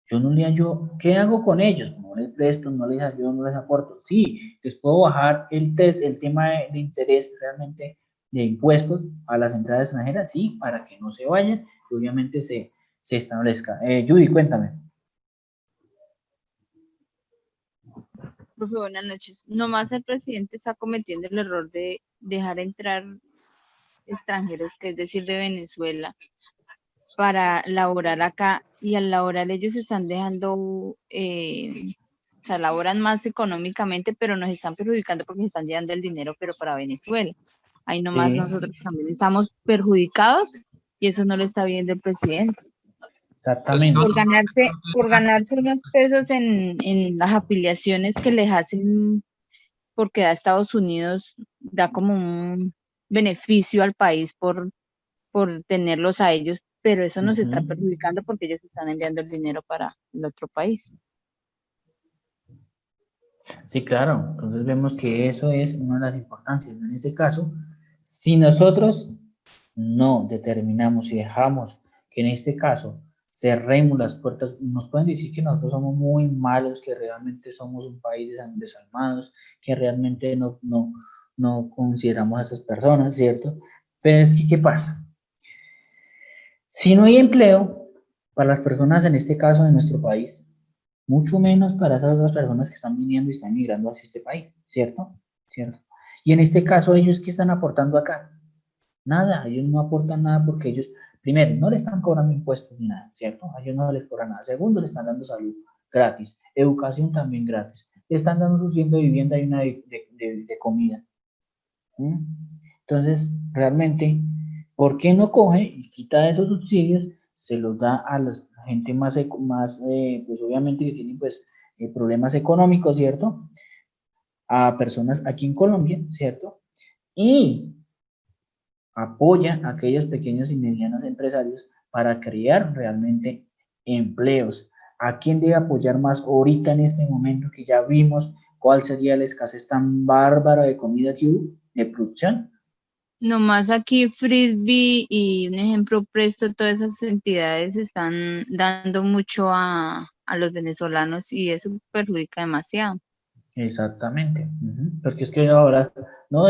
Yo no le ayudo, ¿qué hago con ellos? No les presto, no les ayudo, no les aporto. Sí, les puedo bajar el tema de interés realmente de impuestos a las entradas extranjeras, sí, para que no se vayan y obviamente se establezca. Judy, cuéntame. Profe, buenas noches. Nomás el presidente está cometiendo el error de dejar entrar extranjeros, que es decir, de Venezuela, para laborar acá, y al laborar ellos están dejando, o sea, laboran más económicamente, pero nos están perjudicando porque se están llevando el dinero, pero para Venezuela. Ahí nomás Sí. nosotros también estamos perjudicados y eso no lo está viendo el presidente. Exactamente. Por ganarse unos pesos en las afiliaciones que les hacen, porque a Estados Unidos da como un beneficio al país por tenerlos a ellos, pero eso nos está perjudicando porque ellos están enviando el dinero para el otro país. Sí, claro. Entonces vemos que eso es una de las importancias. En este caso, si nosotros no determinamos y dejamos que en este caso cerremos las puertas, nos pueden decir que nosotros somos muy malos, que realmente somos un país desalmados, que realmente no consideramos a esas personas, ¿cierto? Pero es que, ¿qué pasa? Si no hay empleo para las personas, en este caso de nuestro país, mucho menos para esas otras personas que están viniendo y están migrando hacia este país, ¿cierto? ¿Cierto? Y en este caso, ¿ellos qué están aportando acá? Nada, ellos no aportan nada porque ellos, primero, no le están cobrando impuestos ni nada, ¿cierto? A ellos no les cobran nada. Segundo, le están dando salud gratis, educación también gratis. Le están dando suficiente de vivienda y una de comida. ¿Mm? Entonces, realmente, ¿por qué no coge y quita esos subsidios, se los da a la gente más pues obviamente que tienen pues problemas económicos, ¿cierto? A personas aquí en Colombia, ¿cierto? Y apoya a aquellos pequeños y medianos empresarios para crear realmente empleos. ¿A quién debe apoyar más ahorita en este momento que ya vimos cuál sería la escasez tan bárbara de comida que hubo, de producción? Nomás aquí Frisbee y un ejemplo Presto, todas esas entidades están dando mucho a los venezolanos y eso perjudica demasiado. Exactamente, porque es que ahora no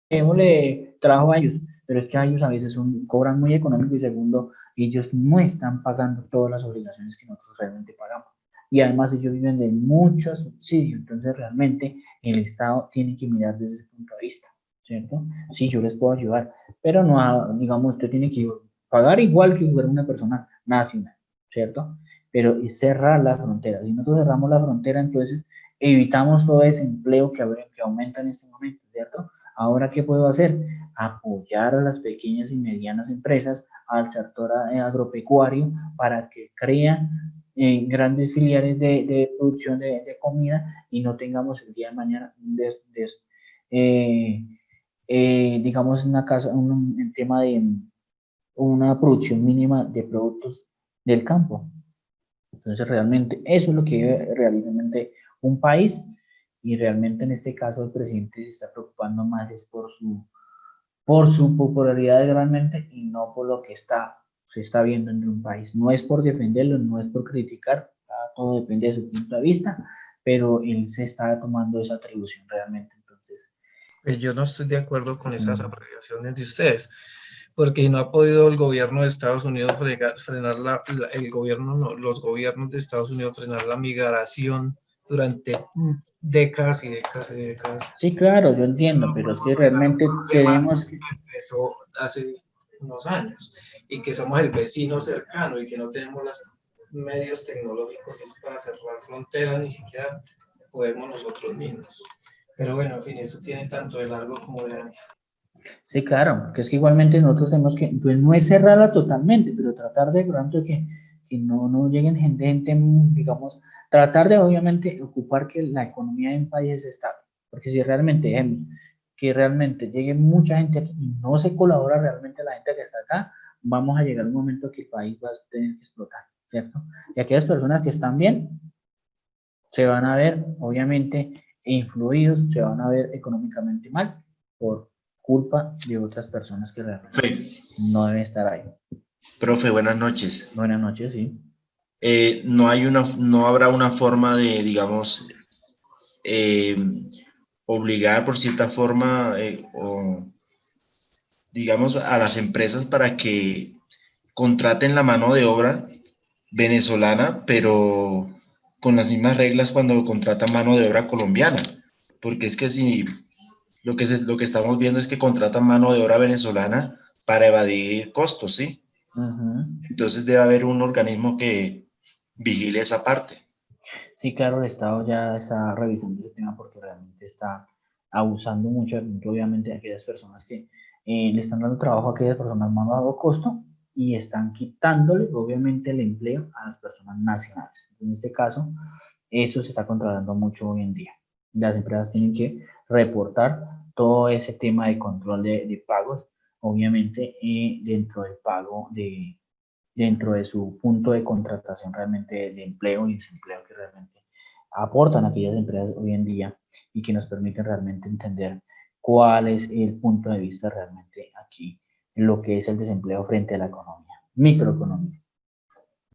démosle trabajo a ellos, pero es que a ellos a veces cobran muy económico y segundo, ellos no están pagando todas las obligaciones que nosotros realmente pagamos. Y además ellos viven de muchos subsidios, entonces realmente el Estado tiene que mirar desde ese punto de vista, ¿cierto? Sí, yo les puedo ayudar, pero no, digamos, usted tiene que pagar igual que fuera una persona nacional, ¿cierto? Pero es cerrar las fronteras. Si nosotros cerramos la frontera, entonces evitamos todo ese empleo que aumenta en este momento, ¿cierto? Ahora, ¿qué puedo hacer? Apoyar a las pequeñas y medianas empresas, al sector agropecuario, para que crean grandes filiales de producción de comida y no tengamos el día de mañana digamos un tema de una producción mínima de productos del campo. Entonces, realmente eso es lo que debe realmente un país y realmente en este caso el presidente se está preocupando más es por su popularidad realmente y no por lo que se está viendo en un país. No es por defenderlo, no es por criticar, todo depende de su punto de vista, pero él se está tomando esa atribución realmente. Entonces, pues yo no estoy de acuerdo con esas apreciaciones de ustedes, porque no ha podido el gobierno de Estados Unidos frenar los gobiernos de Estados Unidos frenar la migración durante décadas y décadas y décadas. Sí, claro, yo entiendo, pero es que realmente tenemos que... Empezó hace unos años y que somos el vecino cercano y que no tenemos los medios tecnológicos para cerrar fronteras, ni siquiera podemos nosotros mismos. Pero bueno, en fin, eso tiene tanto de largo como de ancho. Sí, claro, porque es que igualmente nosotros tenemos que, pues no es cerrarla totalmente, pero tratar de pronto que no lleguen gente, digamos, tratar de obviamente ocupar que la economía de un país es estable, porque si realmente vemos que realmente llegue mucha gente aquí y no se colabora realmente la gente que está acá, vamos a llegar a un momento que el país va a tener que explotar, ¿cierto? Y aquellas personas que están bien se van a ver, obviamente, influidos, se van a ver económicamente mal por culpa de otras personas que realmente no deben estar ahí. Profe, buenas noches. Buenas noches, sí. No habrá una forma de, digamos, obligar por cierta forma o, digamos, a las empresas para que contraten la mano de obra venezolana, pero con las mismas reglas cuando contratan mano de obra colombiana. Porque es que si lo que estamos viendo es que contratan mano de obra venezolana para evadir costos, ¿sí? Entonces debe haber un organismo que vigile esa parte. Sí, claro, el Estado ya está revisando el tema porque realmente está abusando mucho, obviamente, de aquellas personas que le están dando trabajo a aquellas personas más a bajo costo y están quitándole obviamente el empleo a las personas nacionales. En este caso, eso se está controlando mucho hoy en día. Las empresas tienen que reportar todo ese tema de control de pagos, obviamente dentro del pago dentro de su punto de contratación realmente de empleo y desempleo que realmente aportan aquellas empresas hoy en día y que nos permiten realmente entender cuál es el punto de vista realmente aquí en lo que es el desempleo frente a la economía, microeconomía.